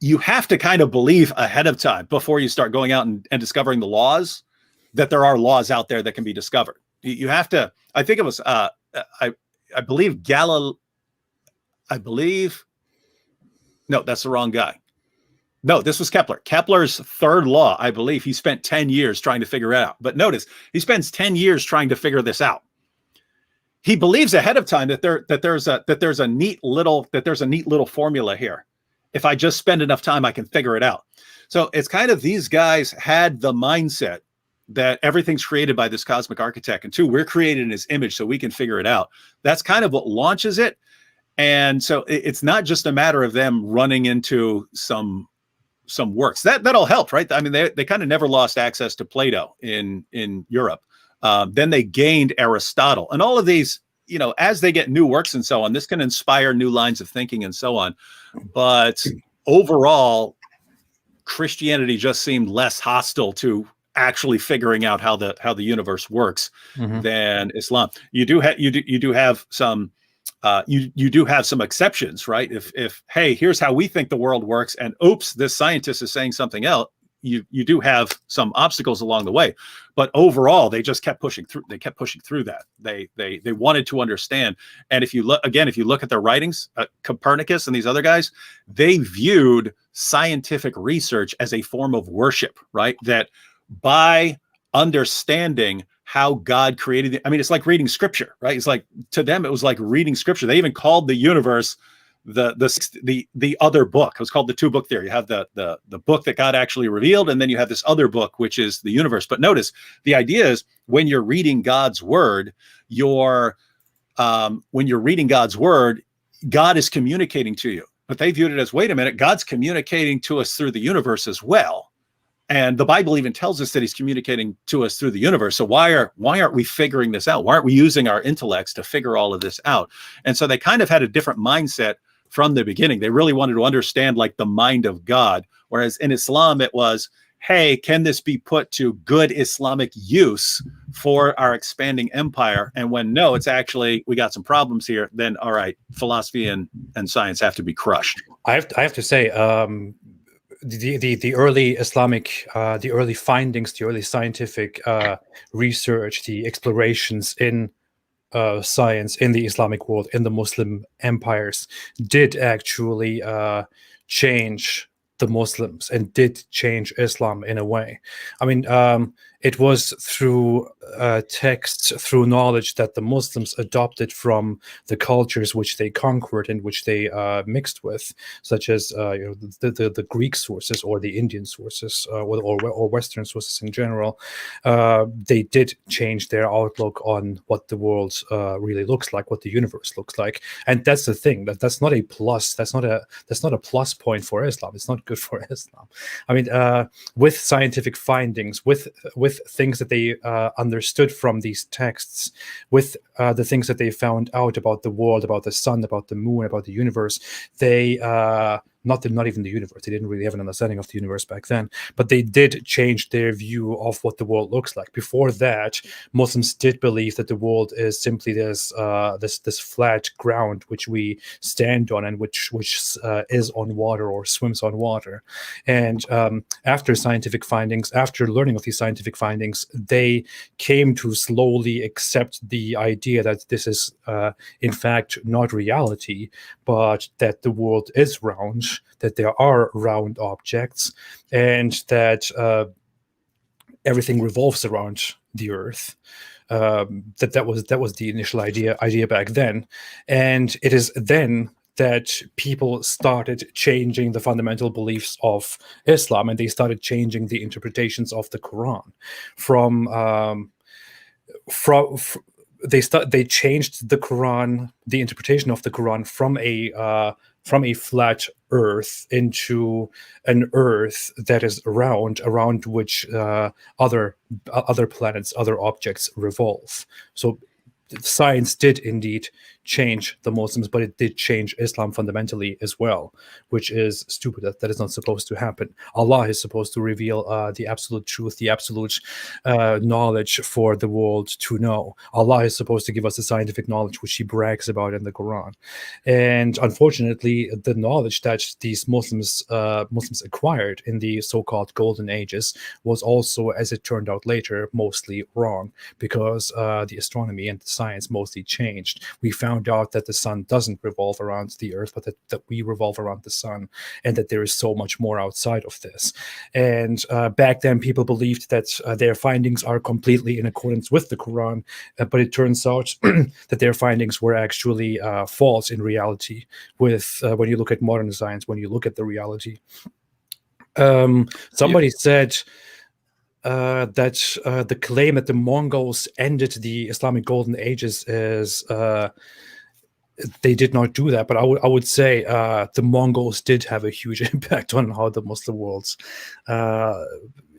You have to kind of believe ahead of time before you start going out and discovering the laws, that there are laws out there that can be discovered. You have to, I think it was, I believe no, that's the wrong guy. No, this was Kepler. Kepler's third law, I believe, he spent 10 years trying to figure it out. But notice, he spends 10 years trying to figure this out. He believes ahead of time that there's a neat little formula here. If I just spend enough time, I can figure it out. So it's kind of, these guys had the mindset that everything's created by this cosmic architect, and two, we're created in his image, so we can figure it out. That's kind of what launches it. And so it's not just a matter of them running into some works that all helped, right? I mean, they kind of never lost access to Plato in Europe. Then they gained Aristotle, and all of these, you know, as they get new works and so on, this can inspire new lines of thinking and so on. But overall, Christianity just seemed less hostile to actually figuring out how the universe works than Islam. You do have some exceptions, right? If hey, here's how we think the world works, and oops, this scientist is saying something else, you do have some obstacles along the way. But overall, they just kept pushing through. They kept pushing through that. They wanted to understand. And if you look at their writings, Copernicus and these other guys, they viewed scientific research as a form of worship, right? That by understanding how God created it. I mean, it's like reading scripture, right? It's like, to them, it was like reading scripture. They even called the universe the other book. It was called the two book theory. You have the book that God actually revealed, and then you have this other book, which is the universe. But notice, the idea is when you're reading God's word, God is communicating to you. But they viewed it as, wait a minute, God's communicating to us through the universe as well. And the Bible even tells us that he's communicating to us through the universe. So why aren't we figuring this out? Why aren't we using our intellects to figure all of this out? And so they kind of had a different mindset from the beginning. They really wanted to understand like the mind of God. Whereas in Islam, it was, hey, can this be put to good Islamic use for our expanding empire? And when no, it's actually, we got some problems here, then all right, philosophy and science have to be crushed. I have to say, the early Islamic, the early findings, the early scientific research, the explorations in science in the Islamic world, in the Muslim empires, did actually change the Muslims and did change Islam in a way. I mean, it was through texts, through knowledge that the Muslims adopted from the cultures which they conquered and which they mixed with, such as the Greek sources or the Indian sources or Western sources in general. They did change their outlook on what the world really looks like, what the universe looks like, and that's the thing. That's not a plus. That's not a plus point for Islam. It's not good for Islam. I mean, with scientific findings, with things that they understood from these texts, with the things that they found out about the world, about the sun, about the moon, about the universe, they not even the universe. They didn't really have an understanding of the universe back then, but they did change their view of what the world looks like. Before that, Muslims did believe that the world is simply this flat ground which we stand on and which is on water or swims on water. And after scientific findings, after learning of these scientific findings, they came to slowly accept the idea that this is in fact not reality, but that the world is round, that there are round objects, and that everything revolves around the earth. That was the initial idea back then, and it is then that people started changing the fundamental beliefs of Islam, and they started changing the interpretations of the Quran they changed the Quran, the interpretation of the Quran, from a flat earth into an earth that is round, around which other planets, other objects revolve. So science did indeed change the Muslims, but it did change Islam fundamentally as well, which is stupid. That is not supposed to happen. Allah is supposed to reveal the absolute truth, the absolute knowledge for the world to know. Allah is supposed to give us the scientific knowledge, which he brags about in the Quran. And unfortunately, the knowledge that these Muslims acquired in the so-called Golden Ages was also, as it turned out later, mostly wrong, because the astronomy and the science mostly changed. We found out that the sun doesn't revolve around the earth, but that we revolve around the sun, and that there is so much more outside of this. And back then, people believed that their findings are completely in accordance with the Quran, but it turns out that their findings were actually false in reality. With when you look at modern science, when you look at the reality, somebody said that the claim that the Mongols ended the Islamic Golden Ages is they did not do that. But I would say the Mongols did have a huge impact on how the Muslim worlds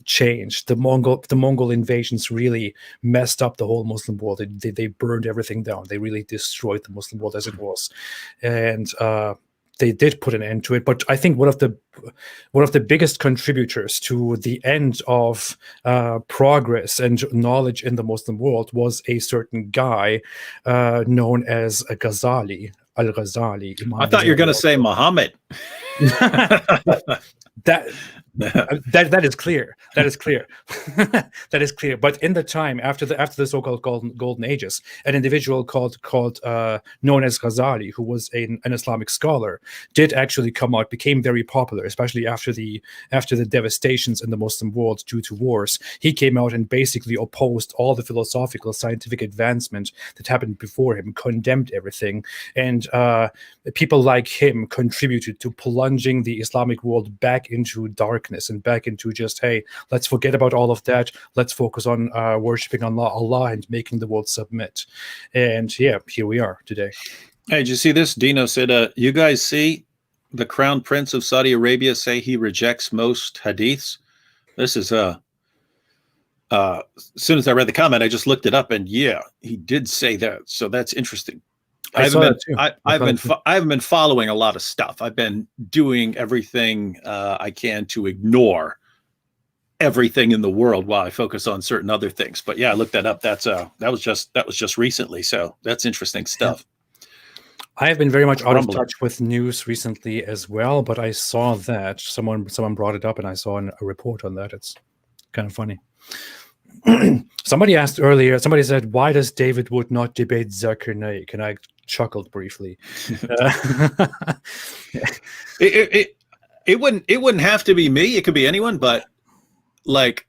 changed. The Mongol invasions really messed up the whole Muslim world. They burned everything down. They really destroyed the Muslim world as it was, and they did put an end to it. But I think one of the biggest contributors to the end of progress and knowledge in the Muslim world was a certain guy known as Ghazali, Al-Ghazali. I thought you were going to say Muhammad. That is clear. That is clear. That is clear. But in the time after the so-called Golden Ages, an individual called known as Ghazali, who was an Islamic scholar, did actually come out, became very popular, especially after the devastations in the Muslim world due to wars. He came out and basically opposed all the philosophical, scientific advancement that happened before him, condemned everything, and people like him contributed to plunging the Islamic world back into darkness and back into just, hey, let's forget about all of that. Let's focus on worshiping Allah and making the world submit. And yeah, here we are today. Hey, did you see this? Dino said, you guys see the Crown Prince of Saudi Arabia say he rejects most hadiths? This is as soon as I read the comment, I just looked it up, and yeah, he did say that. So that's interesting. I haven't been following a lot of stuff. I've been doing everything I can to ignore everything in the world while I focus on certain other things. But yeah, I looked that up. That was just recently. So that's interesting stuff. I have been very much out of touch with news recently as well, but I saw that someone brought it up, and I saw a report on that. It's kind of funny. Somebody asked earlier, somebody said, why does David Wood not debate Zakir Naik? And I chuckled briefly. It wouldn't have to be me. It could be anyone, but like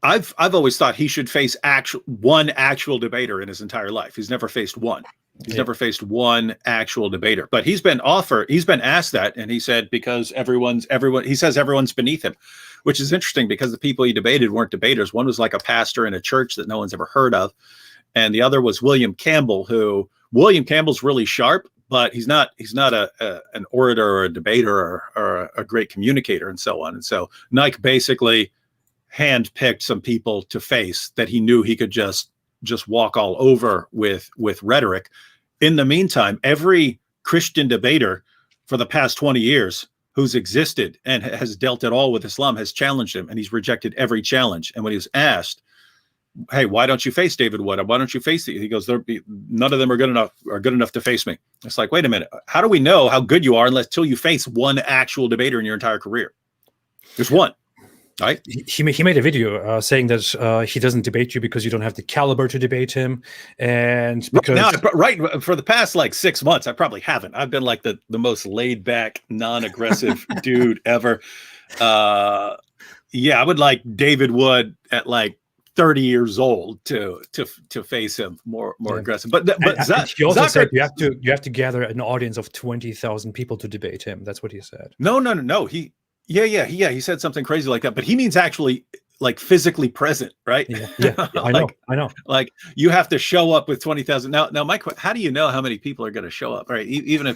I've always thought he should face one actual debater in his entire life. He's never faced one. He's never faced one actual debater, but he's been asked that, and he said because he says everyone's beneath him, which is interesting because the people he debated weren't debaters. One was like a pastor in a church that no one's ever heard of, and the other was William Campbell, William Campbell's really sharp, but he's not an orator or a debater or a great communicator and so on. And so Nike basically handpicked some people to face that he knew he could just walk all over with rhetoric. In the meantime, every Christian debater for the past 20 years who's existed and has dealt at all with Islam has challenged him, and he's rejected every challenge. And when he was asked, hey, why don't you face David Wood? Why don't you face it? He goes, none of them are good enough to face me. It's like, wait a minute. How do we know how good you are until you face one actual debater in your entire career? There's one. Right. He made a video saying that he doesn't debate you because you don't have the caliber to debate him, and because for the past like 6 months I probably haven't. I've been like the most laid back, non-aggressive dude ever. I would like David Wood at like 30 years old to face him more aggressive. But he also said you have to gather an audience of 20,000 people to debate him. That's what he said. No. He said something crazy like that, but he means actually like physically present, right? Yeah. I know. Like you have to show up with 20,000. Now, Mike, how do you know how many people are going to show up? Right? Even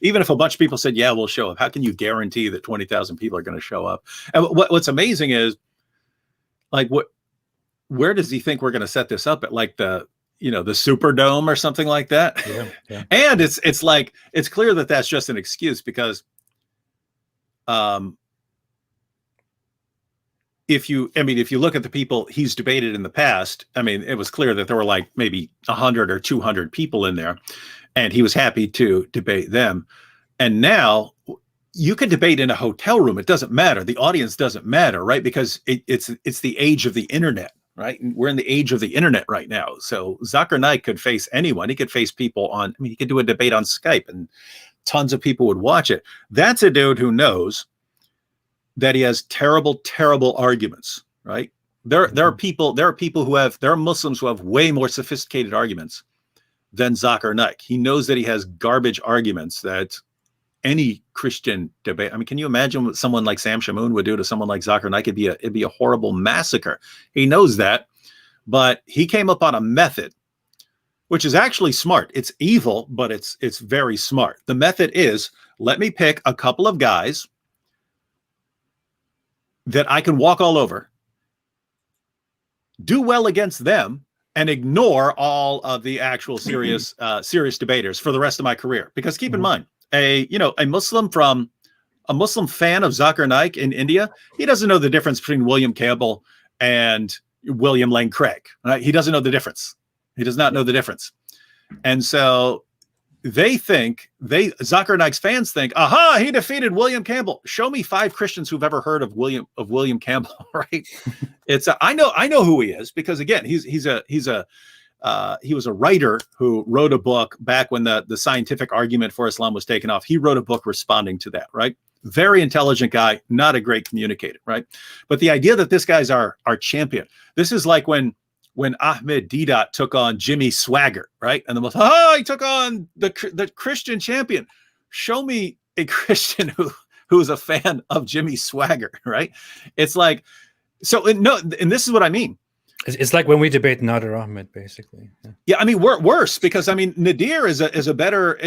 if a bunch of people said, yeah, we'll show up, how can you guarantee that 20,000 people are going to show up? And what's amazing is like, where does he think we're going to set this up at? Like the Superdome or something like that. Yeah, yeah. And it's like, it's clear that that's just an excuse because if you look at the people he's debated in the past, I mean, it was clear that there were like maybe 100 or 200 people in there, and he was happy to debate them. And now you can debate in a hotel room. It doesn't matter. The audience doesn't matter, right? Because it's the age of the internet, right? We're in the age of the internet right now. So Zakir Naik could face anyone. He could face people he could do a debate on Skype and tons of people would watch it. That's a dude who knows that he has terrible, terrible arguments, right? There are Muslims who have way more sophisticated arguments than Zakir Naik. He knows that he has garbage arguments that any Christian debate. I mean, can you imagine what someone like Sam Shamoun would do to someone like Zakir Naik? It'd be a horrible massacre. He knows that, but he came up on a method, which is actually smart. It's evil, but it's very smart. The method is, let me pick a couple of guys that I can walk all over, do well against them, and ignore all of the actual serious debaters for the rest of my career. Because keep in mind, a Muslim fan of Zakir Naik in India, he doesn't know the difference between William Campbell and William Lane Craig. Right? He doesn't know the difference. He does not know the difference. And so Zakir Naik's fans think, aha, he defeated William Campbell. Show me 5 Christians who've ever heard of William Campbell, right? I know who he is, because again, he was a writer who wrote a book back when the scientific argument for Islam was taken off. He wrote a book responding to that, right? Very intelligent guy, not a great communicator, right? But the idea that this guy's our champion, this is like when Ahmed Deedat took on Jimmy Swaggart, right? And he took on the Christian champion. Show me a Christian who is a fan of Jimmy Swaggart, right? It's like, and this is what I mean. It's like when we debate Nader Ahmed, basically. Yeah, I mean, we're worse, because I mean, Nadir is a better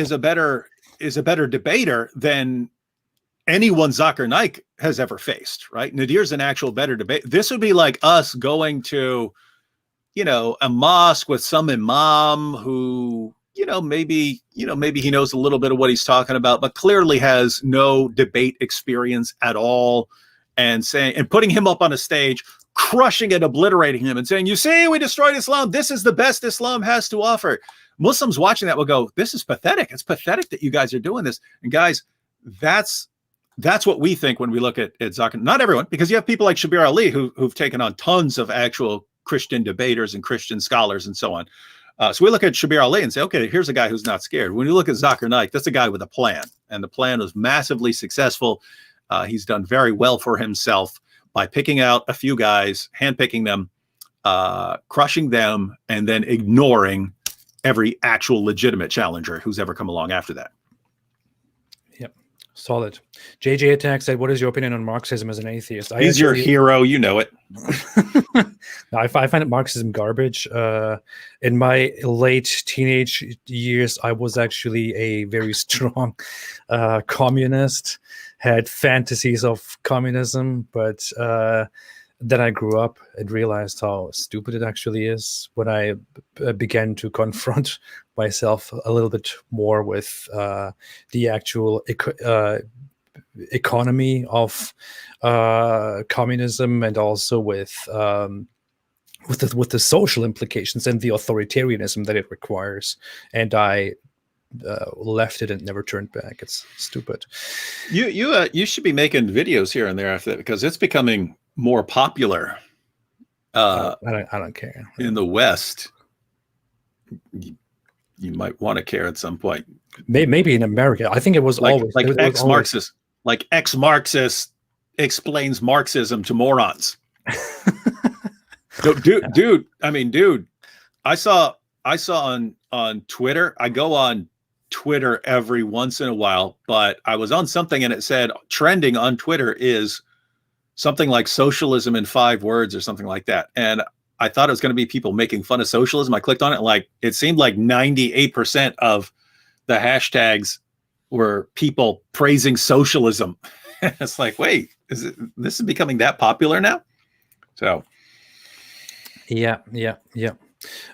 debater than anyone Zakir Naik has ever faced, right? Nadir's an actual better debate. This would be like us going to, a mosque with some imam who, maybe he knows a little bit of what he's talking about, but clearly has no debate experience at all, and putting him up on a stage, crushing it, obliterating him, and saying, you see, we destroyed Islam. This is the best Islam has to offer. Muslims watching that will go, this is pathetic. It's pathetic that you guys are doing this. And guys, that's what we think when we look at Zakir. Not everyone, because you have people like Shabir Ali who've taken on tons of actual Christian debaters and Christian scholars and so on. So we look at Shabir Ali and say, okay, here's a guy who's not scared. When you look at Zakir Naik, that's a guy with a plan, and the plan was massively successful. He's done very well for himself by picking out a few guys, handpicking them, crushing them, and then ignoring every actual legitimate challenger who's ever come along after that. Yep. Solid. JJ Attack said, what is your opinion on Marxism as an atheist? He's your hero. You know it. I find Marxism garbage. In my late teenage years, I was actually a very strong communist, had fantasies of communism, but then I grew up and realized how stupid it actually is when I began to confront myself a little bit more with the actual economy of communism, and also with the social implications and the authoritarianism that it requires. And I left it and never turned back. It's stupid. You should be making videos here and there after that, because it's becoming more popular. I don't care. In the West, you might want to care at some point. Maybe in America, I think it was always like ex-Marxist. Like ex-Marxist explains Marxism to morons. No, dude. I mean, dude. I saw on Twitter. I go on Twitter every once in a while, but I was on something and it said trending on Twitter is something like socialism in 5 words or something like that. And I thought it was going to be people making fun of socialism. I clicked on it, like it seemed like 98% of the hashtags were people praising socialism. It's like, wait, this is becoming that popular now? So yeah.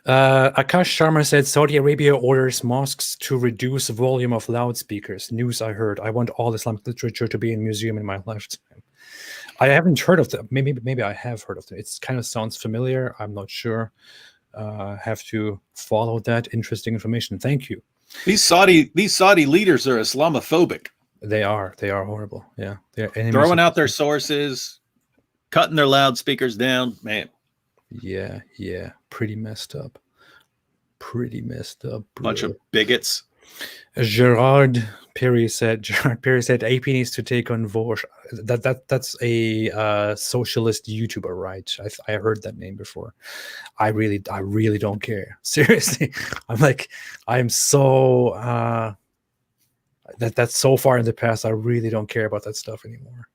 Akash Sharma said Saudi Arabia orders mosques to reduce volume of loudspeakers. News I heard. I want all Islamic literature to be in museum in my lifetime. I haven't heard of them. Maybe I have heard of them. It kind of sounds familiar. I'm not sure. Have to follow that. Interesting information. Thank you. These Saudi leaders are Islamophobic. They are horrible. Yeah, they're throwing out their sources, cutting their loudspeakers down. Man. Yeah, pretty messed up. Bunch of bigots. Gerard Perry said AP needs to take on Vosh. That's a socialist YouTuber, right? I heard that name before. I really don't care. Seriously, I'm so that's so far in the past. I really don't care about that stuff anymore.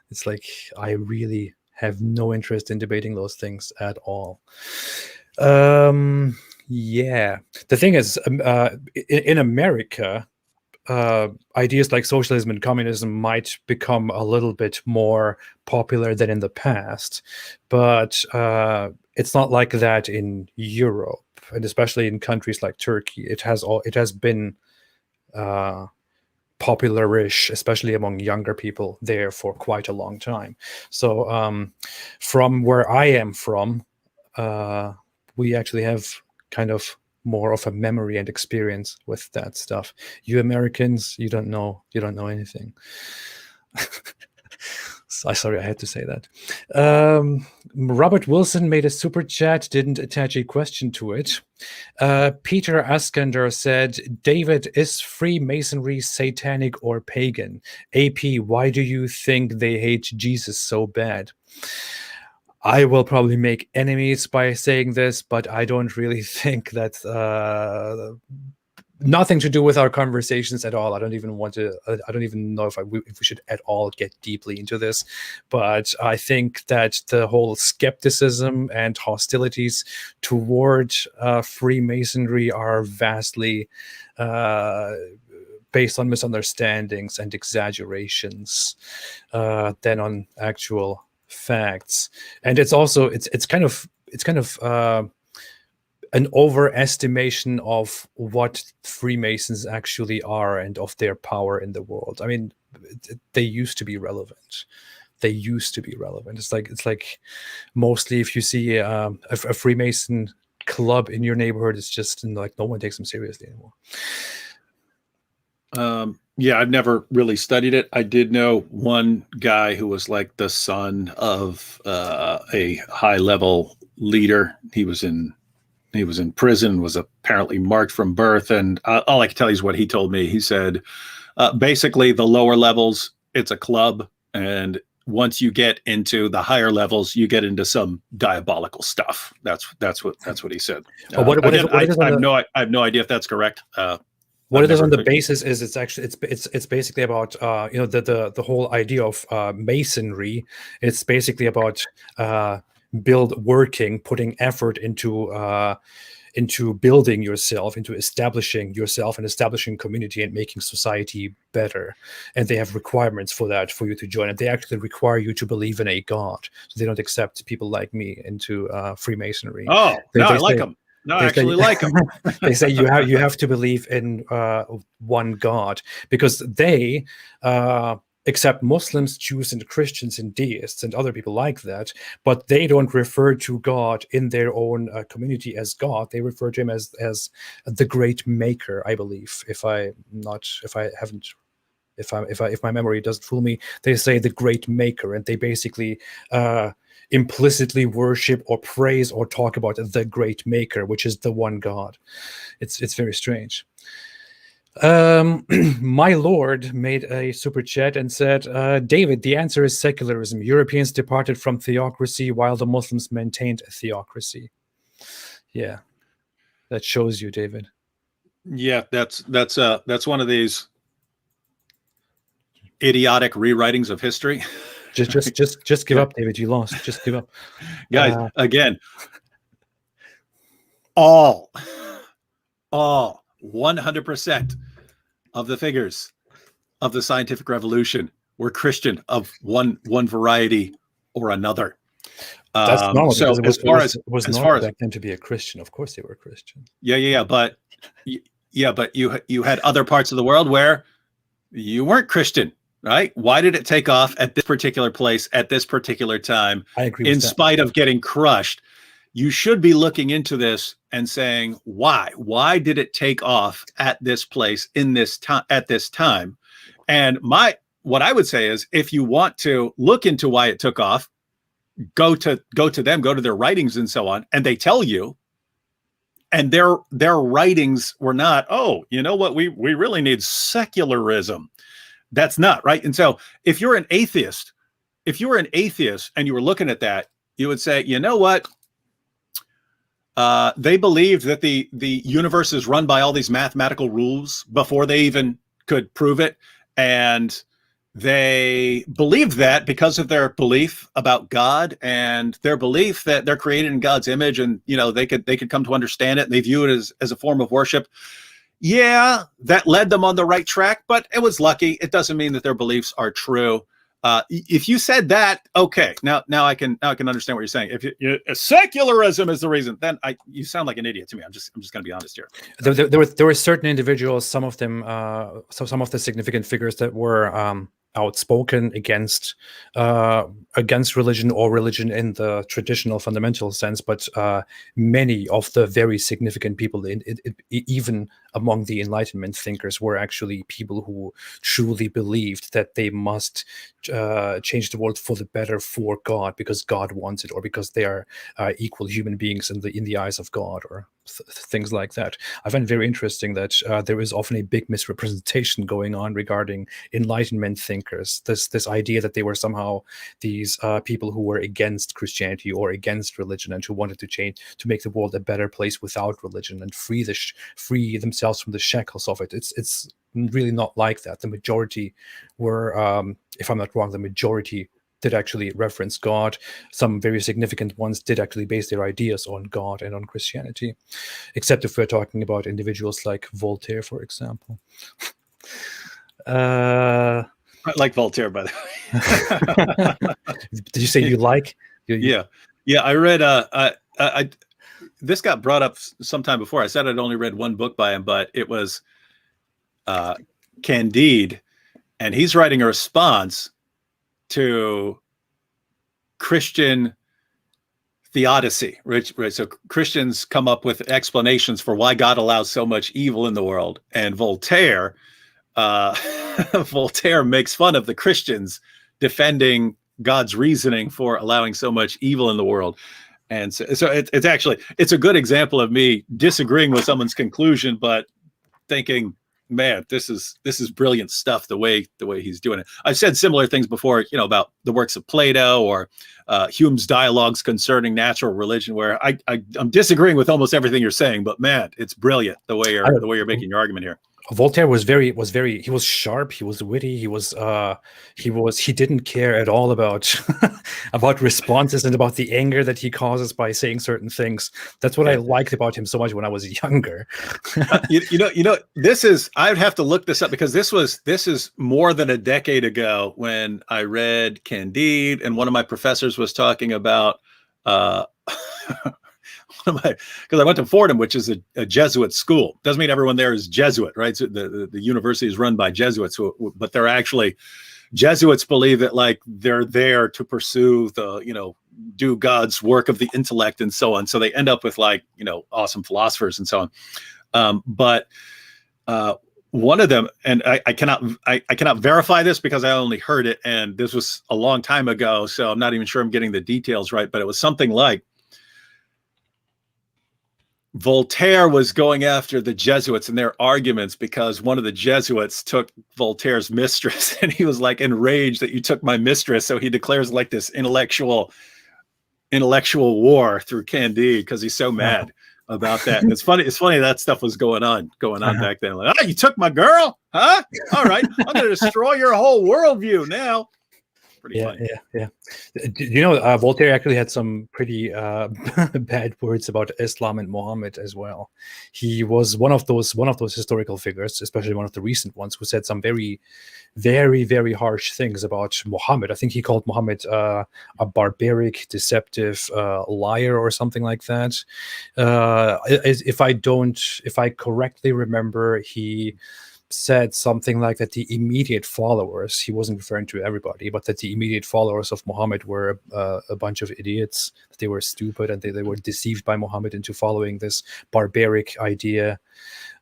It's like I really have no interest in debating those things at all. Yeah, the thing is, in America, ideas like socialism and communism might become a little bit more popular than in the past, but it's not like that in Europe, and especially in countries like Turkey. It has been popular-ish, especially among younger people there, for quite a long time. So from where I am from, we actually have kind of more of a memory and experience with that stuff. You Americans, you don't know anything. Sorry, I had to say that. Robert Wilson made a super chat, didn't attach a question to it. Peter Askander said, David, is Freemasonry satanic or pagan? AP, why do you think they hate Jesus so bad? I will probably make enemies by saying this, but I don't really think that's nothing to do with our conversations at all. I don't even know if we should at all get deeply into this, but I think that the whole skepticism and hostilities toward Freemasonry are vastly based on misunderstandings and exaggerations than on actual facts. And it's also it's kind of an overestimation of what Freemasons actually are and of their power in the world. I mean, they used to be relevant. It's like mostly if you see a Freemason club in your neighborhood, it's just like no one takes them seriously anymore. Yeah, I've never really studied it. I did know one guy who was like the son of a high-level leader. He was in prison, was apparently marked from birth, and all I can tell you is what he told me. He said, basically, the lower levels, it's a club, and once you get into the higher levels, you get into some diabolical stuff. That's what he said. I have no idea if that's correct. What it is on the basis is it's basically about the whole idea of masonry. It's basically about putting effort into building yourself, into establishing yourself and establishing community and making society better. And they have requirements for that for you to join. And they actually require you to believe in a god. So they don't accept people like me into Freemasonry. Oh, I like them. No, I actually like them. They say you have to believe in one God, because they accept Muslims, Jews, and Christians and deists and other people like that, but they don't refer to God in their own community as God. They refer to him as the great maker, I believe. If my memory doesn't fool me, they say the great maker, and they basically implicitly worship or praise or talk about the great maker, which is the one God. It's very strange. My Lord made a super chat and said, David, the answer is secularism. Europeans departed from theocracy while the Muslims maintained a theocracy. Yeah, that shows you, David. Yeah, that's one of these idiotic rewritings of history. Just give up, David. You lost. Just give up, guys. Again, all 100% of the figures of the scientific revolution were Christian of one variety or another. That's normal So because as far as it was as normal far as back then to be a Christian. Of course, they were Christian. yeah, but you had other parts of the world where you weren't Christian, right? Why did it take off at this particular place at this particular time, I agree in with that. spite of getting crushed? You should be looking into this and saying, why? Why did it take off at this place in this time at this time? And what I would say is, if you want to look into why it took off, go to them, go to their writings and so on, and they tell you. And their writings were not, oh, you know what, we really need secularism. That's not right. And so if you're an atheist, and you were looking at that, you would say, you know what? They believed that the universe is run by all these mathematical rules before they even could prove it. And they believed that because of their belief about God and their belief that they're created in God's image, and they could come to understand it, and they view it as a form of worship. Yeah, that led them on the right track, but it was lucky. It doesn't mean that their beliefs are true. If you said that, okay, now I can understand what you're saying. If secularism is the reason, then you sound like an idiot to me. I'm just going to be honest here. There were certain individuals, some of them, some of the significant figures that were outspoken against religion, or religion in the traditional fundamental sense, but many of the very significant people, even among the Enlightenment thinkers, were actually people who truly believed that they must change the world for the better for God, because God wants it, or because they are equal human beings in the eyes of God, or things like that. I find it very interesting that there is often a big misrepresentation going on regarding Enlightenment thinkers. This idea that they were somehow these people who were against Christianity or against religion, and who wanted to make the world a better place without religion, and free themselves from the shackles of it. It's really not like that. The majority were, if I'm not wrong, the majority did actually reference God. Some very significant ones did actually base their ideas on God and on Christianity, except if we're talking about individuals like Voltaire, for example. I like Voltaire, by the way. Did you say you like? Yeah. I read. This got brought up sometime before. I said I'd only read one book by him, but it was Candide, and he's writing a response to Christian theodicy, right? So Christians come up with explanations for why God allows so much evil in the world, and Voltaire makes fun of the Christians defending God's reasoning for allowing so much evil in the world. And so it's a good example of me disagreeing with someone's conclusion, but thinking, man, this is brilliant stuff, the way he's doing it. I've said similar things before, about the works of Plato, or Hume's dialogues concerning natural religion, where I'm disagreeing with almost everything you're saying, but man, it's brilliant the way you're making your argument here. Voltaire was he was sharp, he was witty, he didn't care at all about about responses and about the anger that he causes by saying certain things. That's what I liked about him so much when I was younger. I would have to look this up, because this is more than a decade ago when I read Candide, and one of my professors was talking about because I went to Fordham, which is a Jesuit school. Doesn't mean everyone there is Jesuit, right? So the university is run by Jesuits, but they're actually, Jesuits believe that, like, they're there to pursue do God's work of the intellect and so on. So they end up with, like, awesome philosophers and so on. But one of them, and I cannot verify this because I only heard it, and this was a long time ago, so I'm not even sure I'm getting the details right, but it was something like Voltaire was going after the Jesuits and their arguments because one of the Jesuits took Voltaire's mistress, and he was, like, enraged that you took my mistress. So he declares, like, this intellectual war through Candide because he's so mad about that. And it's funny that stuff was going on back then. Like, you took my girl, huh? All right, I'm going to destroy your whole worldview now. Pretty funny. Yeah. You know, Voltaire actually had some pretty bad words about Islam and Muhammad as well. He was one of those historical figures, especially one of the recent ones, who said some very, very, very harsh things about Muhammad. I think he called Muhammad a barbaric, deceptive liar or something like that. If I correctly remember, he said something like that the immediate followers, he wasn't referring to everybody, but that the immediate followers of Muhammad were a bunch of idiots, that they were stupid, and they were deceived by Muhammad into following this barbaric idea.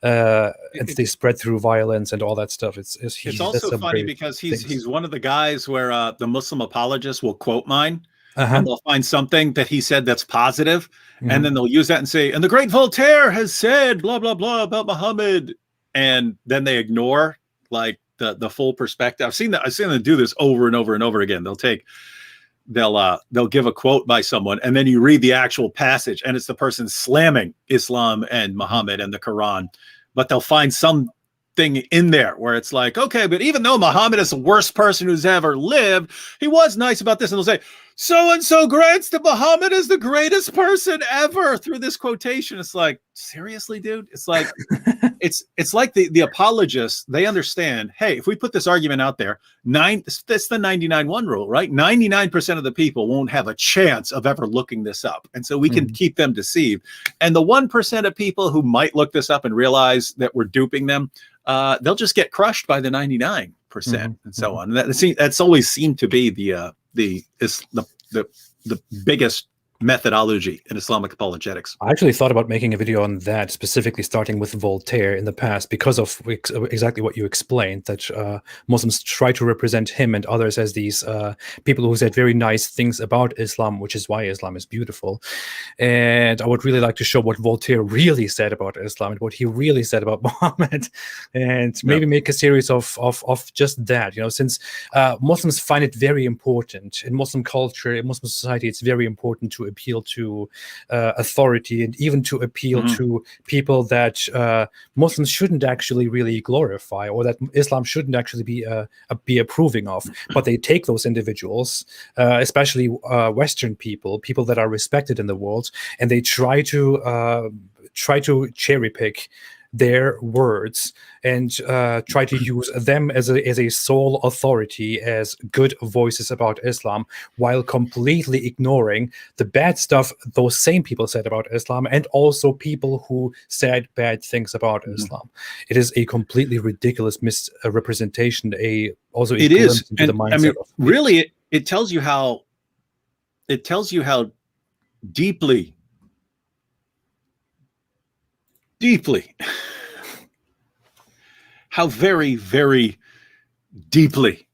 And they spread through violence and all that stuff. It's also funny because he's one of the guys where the Muslim apologists will quote mine. And they'll find something that he said that's positive, and then they'll use that and say, and the great Voltaire has said blah blah blah about Muhammad. And then they ignore like the full perspective. I've seen them do this over and over and over again. They'll give a quote by someone, and then you read the actual passage, and it's the person slamming Islam and Muhammad and the Quran, but they'll find something in there where it's like, okay, but even though Muhammad is the worst person who's ever lived, he was nice about this, and they'll say, so and so grants that Muhammad is the greatest person ever through this quotation. It's like, seriously, dude? It's like it's like the apologists, they understand, hey, if we put this argument out there, that's the 99-1 rule, right? 99% of the people won't have a chance of ever looking this up. And so we can keep them deceived. And the 1% of people who might look this up and realize that we're duping them, they'll just get crushed by the 99% and so on. That's always seemed to be the biggest methodology in Islamic apologetics. I actually thought about making a video on that, specifically starting with Voltaire in the past, because of exactly what you explained, that Muslims try to represent him and others as these people who said very nice things about Islam, which is why Islam is beautiful. And I would really like to show what Voltaire really said about Islam and what he really said about Muhammad, and maybe make a series of just that, you know, since Muslims find it very important in Muslim culture, in Muslim society, it's very important to appeal to authority, and even to appeal to people that Muslims shouldn't actually really glorify, or that Islam shouldn't actually be approving of. But they take those individuals, especially Western people that are respected in the world, and they try to cherry pick their words and try to use them as a sole authority, as good voices about Islam, while completely ignoring the bad stuff those same people said about Islam, and also people who said bad things about Islam. It is a completely ridiculous misrepresentation. It is, and I mean, really, it tells you how deeply how very, very deeply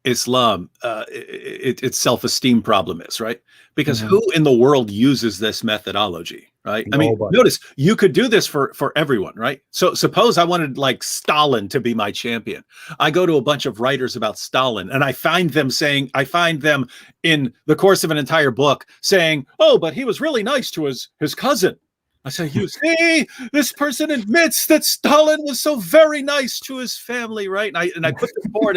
Islam, its self-esteem problem is, right? Because who in the world uses this methodology, right? Nobody. I mean, notice, you could do this for everyone, right? So suppose I wanted like Stalin to be my champion. I go to a bunch of writers about Stalin, and I find them in the course of an entire book saying, oh, but he was really nice to his cousin. I say, you see, this person admits that Stalin was so very nice to his family, right? And I put this forward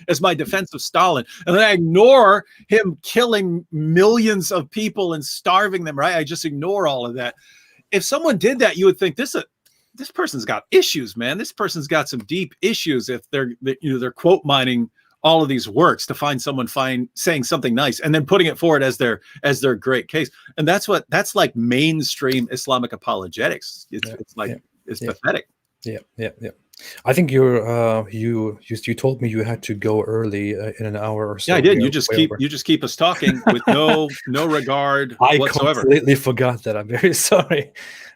as my defense of Stalin, and then I ignore him killing millions of people and starving them, right? I just ignore all of that. If someone did that, you would think this person's got issues, man. This person's got some deep issues if they're quote mining all of these works to find someone saying something nice and then putting it forward as their great case. And that's like mainstream Islamic apologetics. It's pathetic. Yeah. I think you told me you had to go early in an hour or so. Yeah, I did. You just keep us talking with no regard whatsoever. I completely forgot that. I'm very sorry.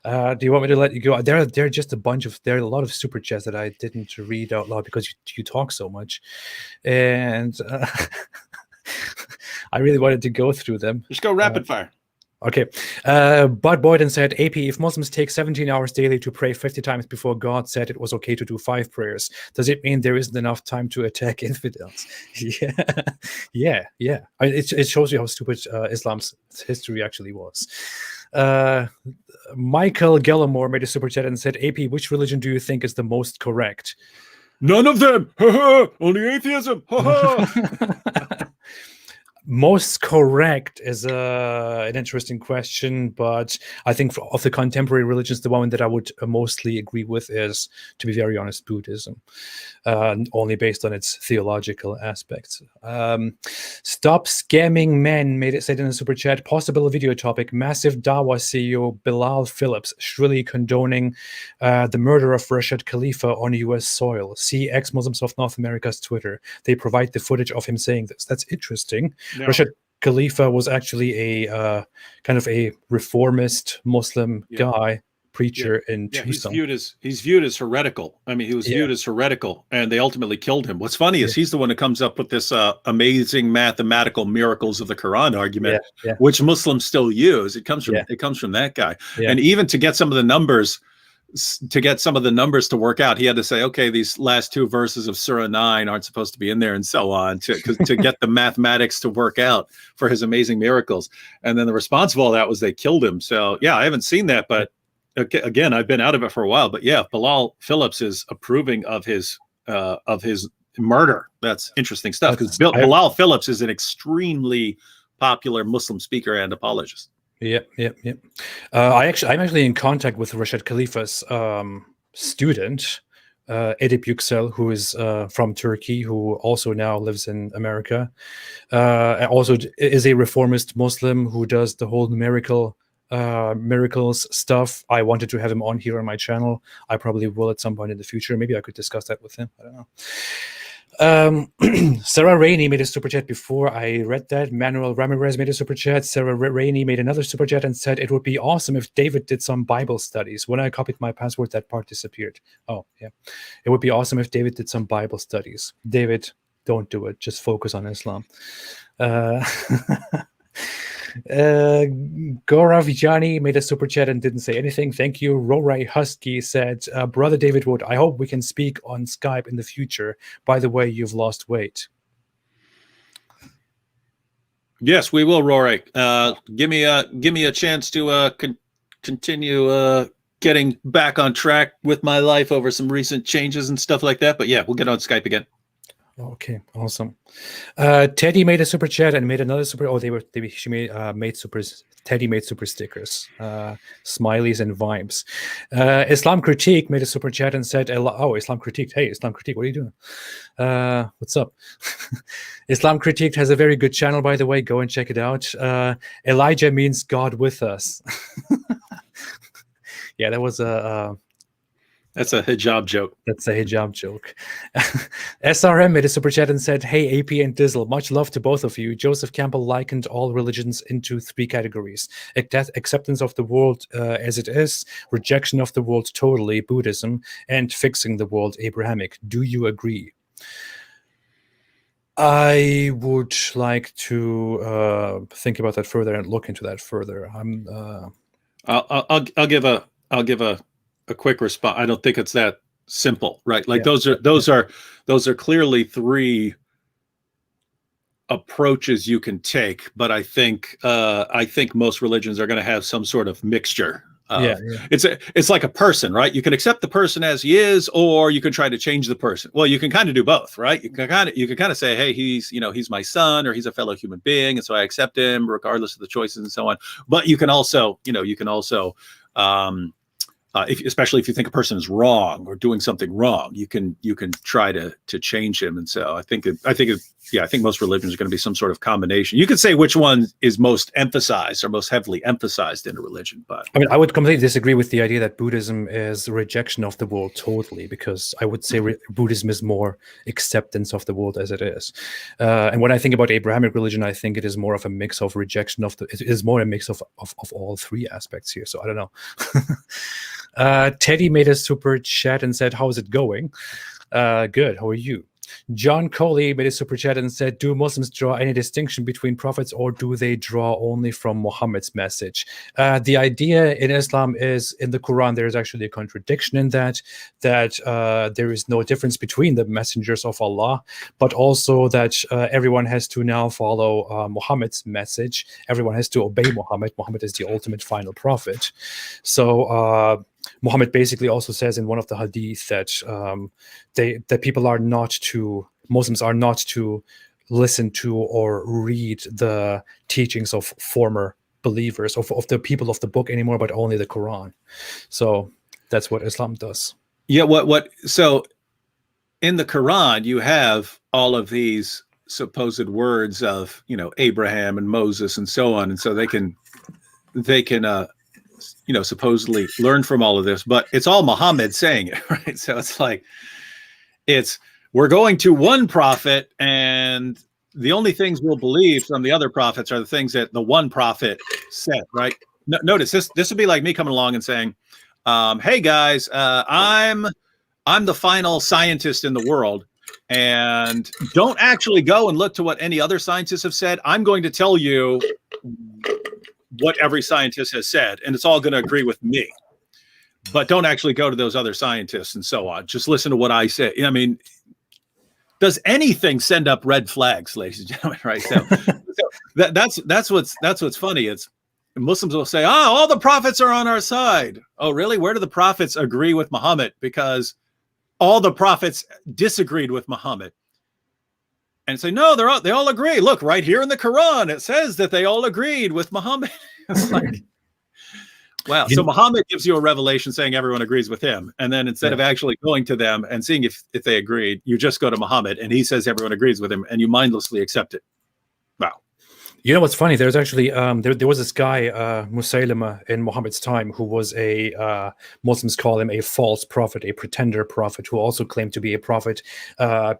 Do you want me to let you go? There are just a lot of super chats that I didn't read out loud because you talk so much, and I really wanted to go through them. Just go rapid fire. Okay. Bud Boyden said, AP, if Muslims take 17 hours daily to pray 50 times before God said it was okay to do 5 prayers, does it mean there isn't enough time to attack infidels? Yeah. It shows you how stupid Islam's history actually was. Michael Gellamore made a super chat and said, AP, which religion do you think is the most correct? None of them. Only atheism. Most correct is an interesting question, but I think of the contemporary religions, the one that I would mostly agree with is, to be very honest, Buddhism, only based on its theological aspects. Stop Scamming Men made it said in a super chat, possible video topic, massive Dawa CEO Bilal Phillips shrilly condoning the murder of Rashid Khalifa on US soil. See ex-Muslims of North America's Twitter. They provide the footage of him saying this. That's interesting. Yeah. Rashid Khalifa was actually a kind of a reformist Muslim guy, preacher in Tucson. He's viewed as heretical. I mean, he was viewed as heretical, and they ultimately killed him. What's funny is he's the one who comes up with this amazing mathematical miracles of the Quran argument, which Muslims still use. It comes from that guy. And even to get some of the numbers. To work out, he had to say, okay, these last two verses of Surah 9 aren't supposed to be in there, and so on, to get the mathematics to work out for his amazing miracles. And then the response of all that was they killed him. So yeah, I haven't seen that, but again, I've been out of it for a while. But yeah, Bilal Phillips is approving of his murder. That's interesting stuff, because Bilal Phillips is an extremely popular Muslim speaker and apologist. Yep. I'm actually in contact with Rashid Khalifa's student, Edip Yüksel, who is from Turkey, who also now lives in America. Also is a reformist Muslim who does the whole miracles stuff. I wanted to have him on here on my channel. I probably will at some point in the future. Maybe I could discuss that with him. I don't know. Sarah Rainey made a super chat before I read that. Manuel Ramirez made a super chat. Sarah Rainey made another super chat and said it would be awesome if David did some Bible studies. When I copied my password, that part disappeared. Oh, yeah. It would be awesome if David did some Bible studies. David, don't do it. Just focus on Islam. Gaurav Vijani made a super chat and didn't say anything. Thank you. Rorai Husky said, Brother David Wood, I hope we can speak on Skype in the future. By the way, you've lost weight. Yes, we will, Rorai. Give me a chance to continue getting back on track with my life over some recent changes and stuff like that. But yeah, we'll get on Skype again. Okay, awesome. Teddy made a super chat and made another super. Oh, Teddy made super stickers, smileys and vibes. Islam Critique made a super chat and said, Islam Critique. Hey, Islam Critique, what are you doing? What's up? Islam Critique has a very good channel, by the way. Go and check it out. Elijah means God with us. Yeah, that was That's a hijab joke. That's a hijab joke. SRM made a super chat and said, hey, AP and Dizzle, much love to both of you. Joseph Campbell likened all religions into three categories: acceptance of the world as it is, rejection of the world totally, Buddhism, and fixing the world, Abrahamic. Do you agree? I would like to think about that further and look into that further. I'll give a quick response. I don't think it's that simple, right? Like those are clearly three approaches you can take, but I think most religions are going to have some sort of mixture. It's like a person, right? You can accept the person as he is, or you can try to change the person. Well, you can kind of do both, right? You can kind of say, hey, he's my son, or he's a fellow human being, and so I accept him regardless of the choices and so on. But you can also especially if you think a person is wrong or doing something wrong, you can try to change him. And so I think most religions are going to be some sort of combination. You could say which one is most emphasized or most heavily emphasized in a religion, but I mean, I would completely disagree with the idea that Buddhism is a rejection of the world totally, because I would say Buddhism is more acceptance of the world as it is. And when I think about Abrahamic religion, I think it is more of a mix of rejection of it is more a mix of all three aspects here. So I don't know. Teddy made a super chat and said, how's it going? Good. How are you? John Coley made a super chat and said, do Muslims draw any distinction between prophets, or do they draw only from Muhammad's message? The idea in Islam is, in the Quran, there is actually a contradiction in that there is no difference between the messengers of Allah, but also that everyone has to now follow Muhammad's message. Everyone has to obey Muhammad. Muhammad is the ultimate final prophet. So Muhammad basically also says in one of the hadith that Muslims are not to listen to or read the teachings of former believers, of the people of the book anymore, but only the Quran. So that's what Islam does. Yeah. So in the Quran, you have all of these supposed words of, Abraham and Moses and so on. And so they can, supposedly learn from all of this, but it's all Muhammad saying it, right? So it's like, we're going to one prophet, and the only things we'll believe from the other prophets are the things that the one prophet said, right? Notice this would be like me coming along and saying, hey guys, I'm the final scientist in the world, and don't actually go and look to what any other scientists have said. I'm going to tell you what every scientist has said, and it's all going to agree with me. But don't actually go to those other scientists and so on. Just listen to what I say. I mean, does anything send up red flags, ladies and gentlemen? Right. So that's what's funny. It's Muslims will say, all the prophets are on our side. Oh, really? Where do the prophets agree with Muhammad? Because all the prophets disagreed with Muhammad. And say, no, they all agree. Look, right here in the Quran, it says that they all agreed with Muhammad. It's like, wow. So Muhammad gives you a revelation saying everyone agrees with him. And then instead of actually going to them and seeing if they agreed, you just go to Muhammad and he says everyone agrees with him and you mindlessly accept it. Wow. You know what's funny? There's actually there was this guy Musaylima in Muhammad's time who was a Muslims call him a false prophet, a pretender prophet, who also claimed to be a prophet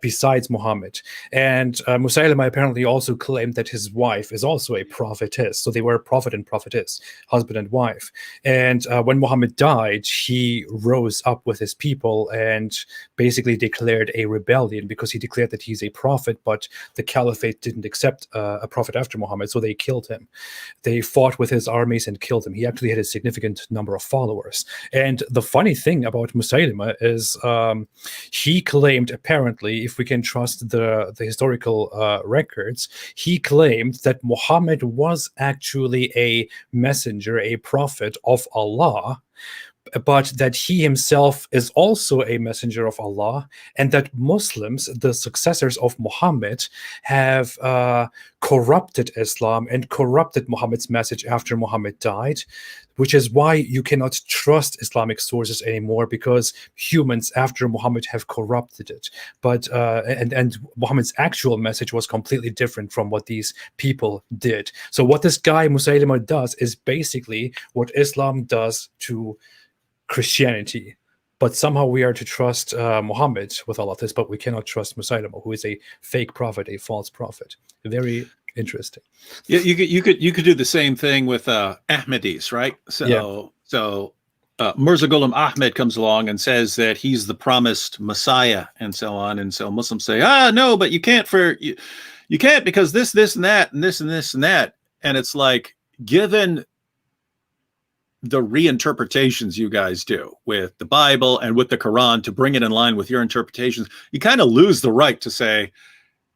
besides Muhammad. And Musaylima apparently also claimed that his wife is also a prophetess. So they were prophet and prophetess, husband and wife. And when Muhammad died, he rose up with his people and basically declared a rebellion because he declared that he's a prophet, but the caliphate didn't accept a prophet after Muhammad. So they killed him. They fought with his armies and killed him. He actually had a significant number of followers. And the funny thing about Musaylima is he claimed, apparently, if we can trust the historical records, he claimed that Muhammad was actually a messenger, a prophet of Allah, but that he himself is also a messenger of Allah, and that Muslims, the successors of Muhammad, have corrupted Islam and corrupted Muhammad's message after Muhammad died, which is why you cannot trust Islamic sources anymore, because humans after Muhammad have corrupted it. But and Muhammad's actual message was completely different from what these people did. So what this guy Musaylima does is basically what Islam does to Christianity, but somehow we are to trust Muhammad with all of this, but we cannot trust Musaylima, who is a fake prophet, a false prophet. Very interesting. Yeah, you could do the same thing with Ahmadis, right? So Mirza Ghulam Ahmed comes along and says that he's the promised Messiah and so on, and so Muslims say, no, but you can't you can't because this and that and this and this and that, and it's like, given the reinterpretations you guys do with the Bible and with the Quran to bring it in line with your interpretations, you kind of lose the right to say,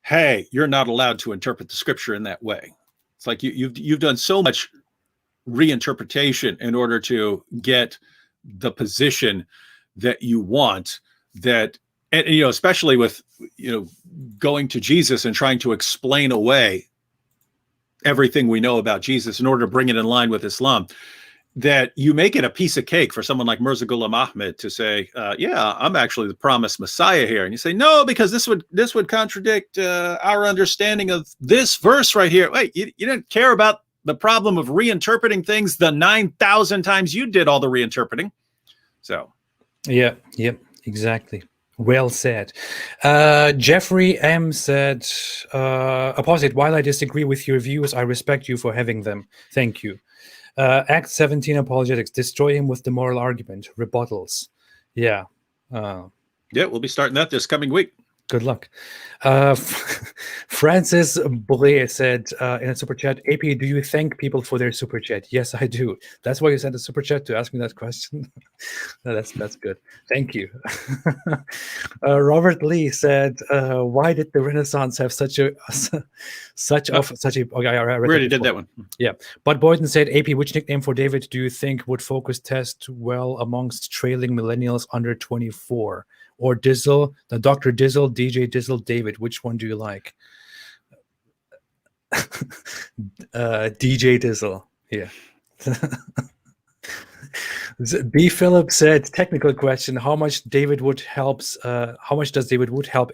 hey, you're not allowed to interpret the scripture in that way. It's like you've done so much reinterpretation in order to get the position that you want, that, and especially with going to Jesus and trying to explain away everything we know about Jesus in order to bring it in line with Islam, that you make it a piece of cake for someone like Mirza Ghulam Ahmed to say, I'm actually the promised Messiah here. And you say, no, because this would contradict our understanding of this verse right here. Wait, you didn't care about the problem of reinterpreting things the 9,000 times you did all the reinterpreting. So. Yeah, exactly. Well said. Jeffrey M. said, Apostate, while I disagree with your views, I respect you for having them. Thank you. Act 17 Apologetics, destroy him with the moral argument, rebuttals. Yeah. We'll be starting that this coming week. Good luck. Francis Boulay said in a super chat, AP, do you thank people for their super chat? Yes, I do. That's why you sent a super chat, to ask me that question. No, that's good. Thank you. Robert Lee said, why did the Renaissance have such a okay, I already did that one. Yeah. Bud Boyden said, AP, which nickname for David do you think would focus test well amongst trailing millennials under 24? Or Dizzle, the Dr. Dizzle, DJ Dizzle, David. Which one do you like? DJ Dizzle. Yeah. B. Phillip said, technical question: how much does David Wood help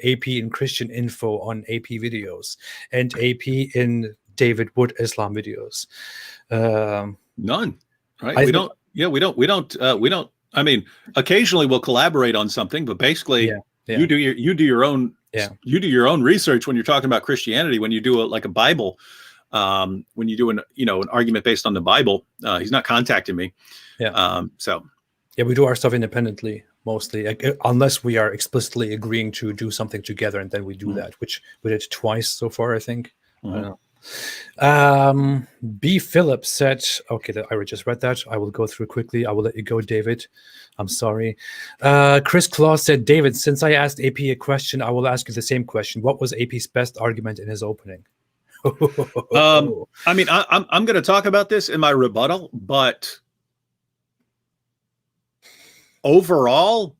AP in Christian info on AP videos and AP in David Wood Islam videos? None. Right? We don't. I mean, occasionally we'll collaborate on something, but basically, you do your own research when you're talking about Christianity. When you do a Bible, when you do an argument based on the Bible, he's not contacting me. Yeah. We do our stuff independently mostly, unless we are explicitly agreeing to do something together, and then we do that, which we did twice so far, I think. I don't know. B. Phillips said, okay, I just read that. I will go through quickly. I will let you go, David. I'm sorry. Chris Claus said, David, since I asked AP a question, I will ask you the same question. What was AP's best argument in his opening? I mean, I'm going to talk about this in my rebuttal, but overall,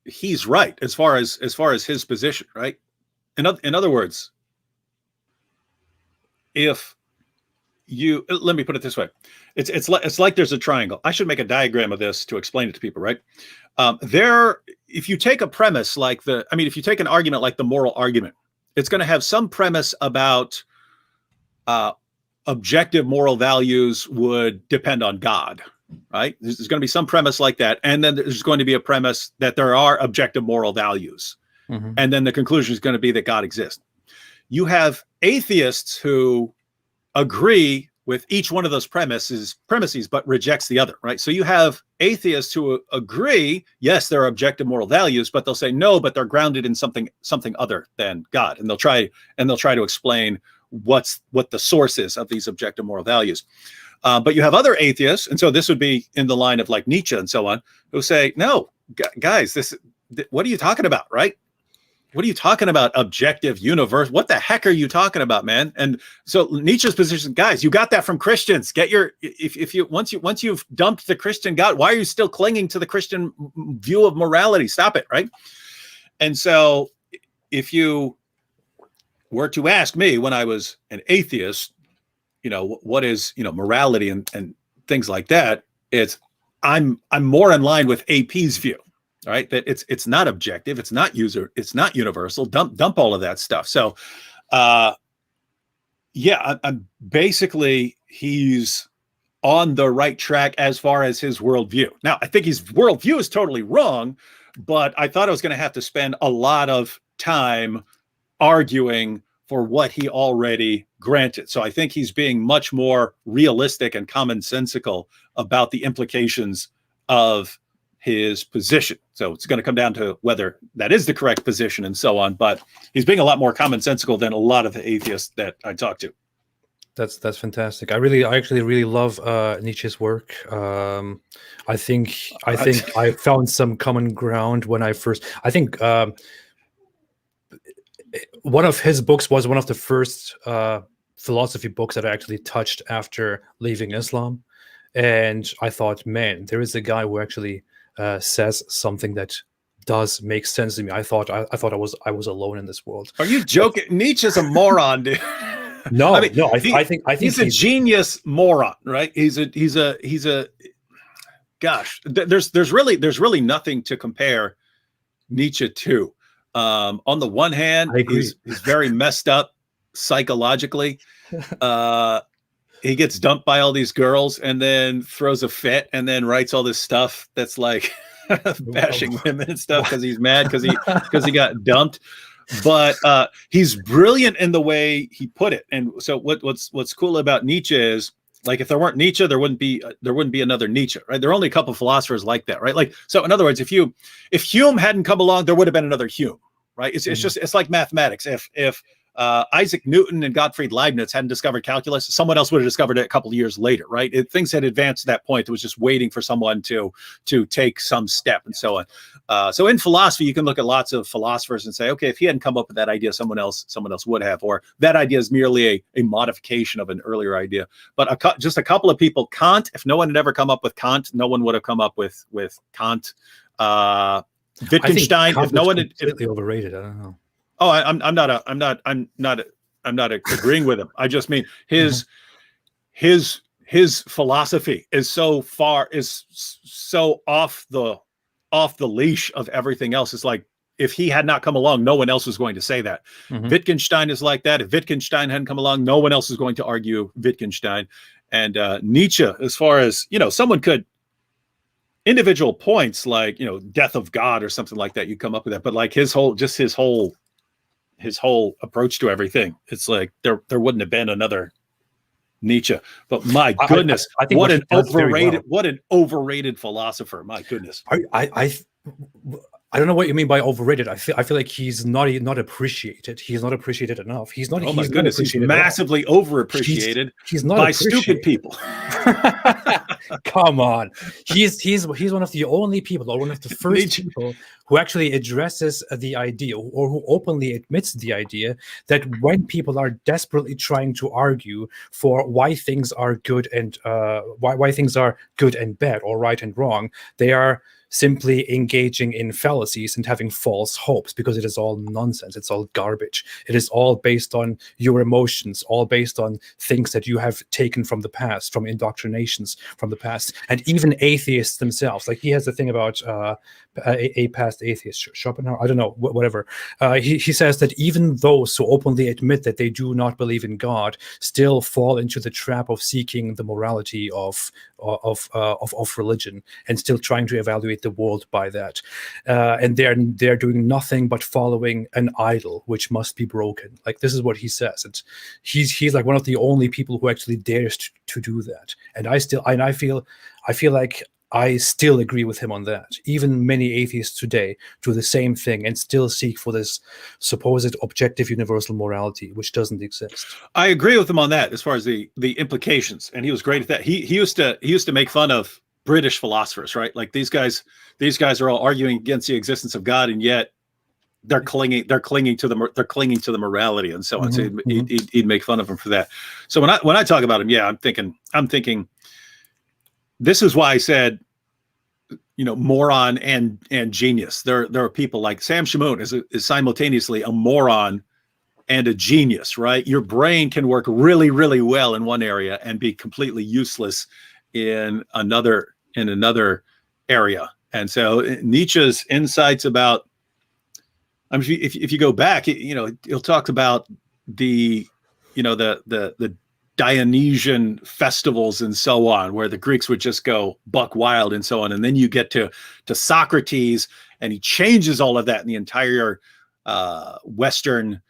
he's right as far as his position, right? In other words, if you, let me put it this way, it's like there's a triangle. I should make a diagram of this to explain it to people, right? If you take a premise like if you take an argument like the moral argument, it's going to have some premise about objective moral values would depend on God, right? There's going to be some premise like that, and then there's going to be a premise that there are objective moral values, and then the conclusion is going to be that God exists. You have atheists who agree with each one of those premises, but rejects the other, right? So you have atheists who agree, yes, there are objective moral values, but they'll say no, but they're grounded in something other than God, and they'll try to explain what the source is of these objective moral values. But you have other atheists, and so this would be in the line of like Nietzsche and so on, who say, no, guys, what are you talking about, right? What are you talking about? Objective universe? What the heck are you talking about, man? And so Nietzsche's position, guys, you got that from Christians. Once you've dumped the Christian God, why are you still clinging to the Christian view of morality? Stop it, right? And so if you were to ask me when I was an atheist, what is, morality and things like that, I'm more in line with AP's view. All right, that it's not objective, it's not universal. Dump all of that stuff. So, I'm basically, he's on the right track as far as his worldview. Now, I think his worldview is totally wrong, but I thought I was going to have to spend a lot of time arguing for what he already granted. So I think he's being much more realistic and commonsensical about the implications of his position. So it's going to come down to whether that is the correct position and so on. But he's being a lot more commonsensical than a lot of the atheists that I talk to. That's fantastic. I actually really love Nietzsche's work. I think I found some common ground when I think one of his books was one of the first philosophy books that I actually touched after leaving Islam. And I thought, man, there is a guy who actually says something that does make sense to me. I thought I was alone in this world. Are you joking? Nietzsche's a moron, dude. No, I think he's a genius moron, right? He's a gosh. There's really nothing to compare Nietzsche to. On the one hand, he's very messed up psychologically. He gets dumped by all these girls and then throws a fit and then writes all this stuff that's like bashing women and stuff because he's mad because he got dumped. But he's brilliant in the way he put it. And so what's cool about Nietzsche is, like, if there weren't Nietzsche, there wouldn't be another Nietzsche, right? There are only a couple of philosophers like that, right? Like, so in other words, if Hume hadn't come along, there would have been another Hume, right? It's like mathematics. If Isaac Newton and Gottfried Leibniz hadn't discovered calculus, someone else would have discovered it a couple of years later, right? Things had advanced to that point. It was just waiting for someone to take some step and so on. So in philosophy, you can look at lots of philosophers and say, okay, if he hadn't come up with that idea, someone else would have, or that idea is merely a modification of an earlier idea. But just a couple of people, Kant, if no one had ever come up with Kant, no one would have come up with Kant. Wittgenstein, if no one had completely overrated, I don't know. Oh, I'm not agreeing with him. I just mean his philosophy is so off the leash of everything else. It's like if he had not come along, no one else was going to say that. Wittgenstein is like that. If Wittgenstein hadn't come along, no one else is going to argue Wittgenstein. And Nietzsche, as far as someone could. Individual points like death of God or something like that, you come up with that. But like his whole approach to everything, it's like there wouldn't have been another Nietzsche. But my goodness, I think what an overrated philosopher. My goodness. I don't know what you mean by overrated. I feel like he's not appreciated. He's not appreciated enough. He's not. Oh my goodness, he's massively overappreciated. He's not by stupid people. Come on, he's one of the only people, or one of the first people who actually addresses the idea, or who openly admits the idea that when people are desperately trying to argue for why things are good and why things are good and bad, or right and wrong, they are simply engaging in fallacies and having false hopes, because it is all nonsense. It's all garbage. It is all based on your emotions, all based on things that you have taken from the past, from indoctrinations from the past. And even atheists themselves, like he has the thing about a past atheist, Schopenhauer, I don't know, whatever. He says that even those who openly admit that they do not believe in God still fall into the trap of seeking the morality of religion, and still trying to evaluate the world by that, and they're doing nothing but following an idol which must be broken. Like, this is what he says, and he's like one of the only people who actually dares to do that. And I feel like I still agree with him on that. Even many atheists today do the same thing and still seek for this supposed objective universal morality, which doesn't exist. I agree with him on that as far as the implications, and he was great at that. He used to make fun of British philosophers, right? Like these guys are all arguing against the existence of God, and yet they're clinging to the morality and so on. So he'd make fun of them for that. So when I talk about him, yeah, I'm thinking. This is why I said, moron and genius. There are people like Sam Shamoun is simultaneously a moron and a genius, right? Your brain can work really, really well in one area and be completely useless in another area. And so Nietzsche's insights about, if you go back, he'll talk about the Dionysian festivals and so on, where the Greeks would just go buck wild and so on. And then you get to Socrates, and he changes all of that in the entire Western,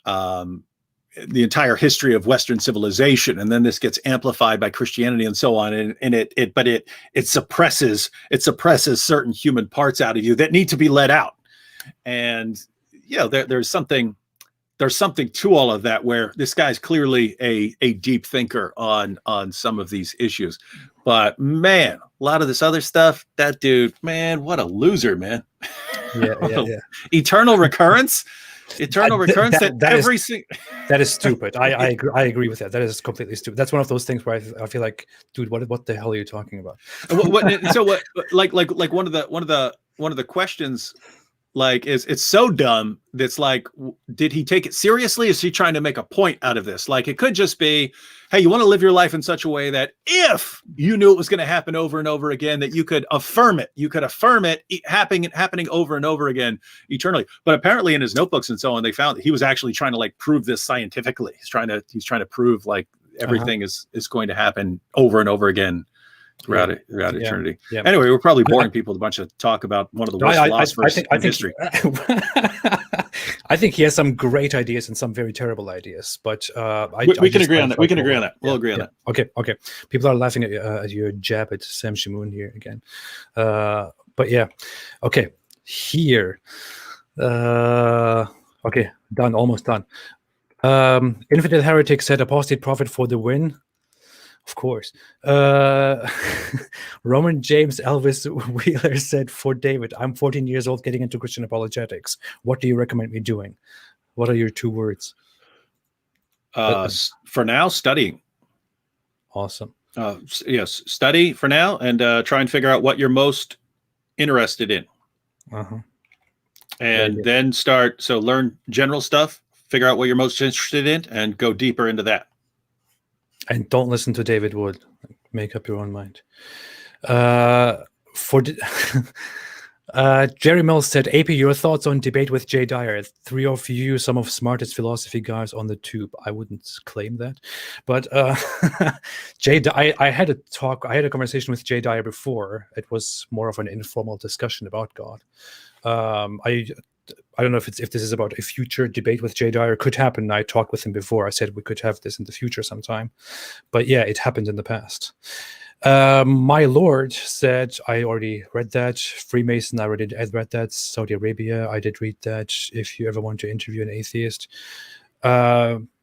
the entire history of Western civilization. And then this gets amplified by Christianity and so on. And it suppresses certain human parts out of you that need to be let out. And there's something to all of that, where this guy's clearly a deep thinker on some of these issues. But man, a lot of this other stuff, that dude, man, what a loser, man. Yeah. Eternal recurrence. That is stupid. I agree with that. That is completely stupid. That's one of those things where I feel like, dude, what the hell are you talking about? Like one of the questions, like, it's so dumb that's like, did he take it seriously? Is he trying to make a point out of this? Like, it could just be, hey, you want to live your life in such a way that if you knew it was going to happen over and over again, that you could affirm it. You could affirm it happening over and over again eternally. But apparently in his notebooks and so on, they found that he was actually trying to like prove this scientifically. He's trying to prove like everything is going to happen over and over again throughout eternity. Yeah. Anyway, we're probably boring people with a bunch of talk about one of the worst philosophers in history. I think he has some great ideas and some very terrible ideas, but we can agree on that. We can agree on that. We'll agree on that. Okay. People are laughing at your jab at Sam Shamoun here again. But yeah. Okay. Here. Okay, done. Almost done. Infidel Heretic said Apostate Prophet for the win. Of course. Roman James Elvis Wheeler said, for David, I'm 14 years old getting into Christian apologetics. What do you recommend me doing? What are your 2 words? For now, studying. Awesome. Yes, study for now and try and figure out what you're most interested in. And then learn general stuff, figure out what you're most interested in, and go deeper into that. And don't listen to David Wood. Make up your own mind. Jerry Mills said, AP, your thoughts on debate with Jay Dyer. 3 of you, some of smartest philosophy guys on the tube. I wouldn't claim that. But I had a conversation with Jay Dyer before. It was more of an informal discussion about God. I don't know if this is about a future debate with Jay Dyer. It could happen. I talked with him before. I said we could have this in the future sometime. But yeah, it happened in the past. My Lord said, I already read that. Freemason, I already read that. Saudi Arabia, I did read that. If you ever want to interview an atheist.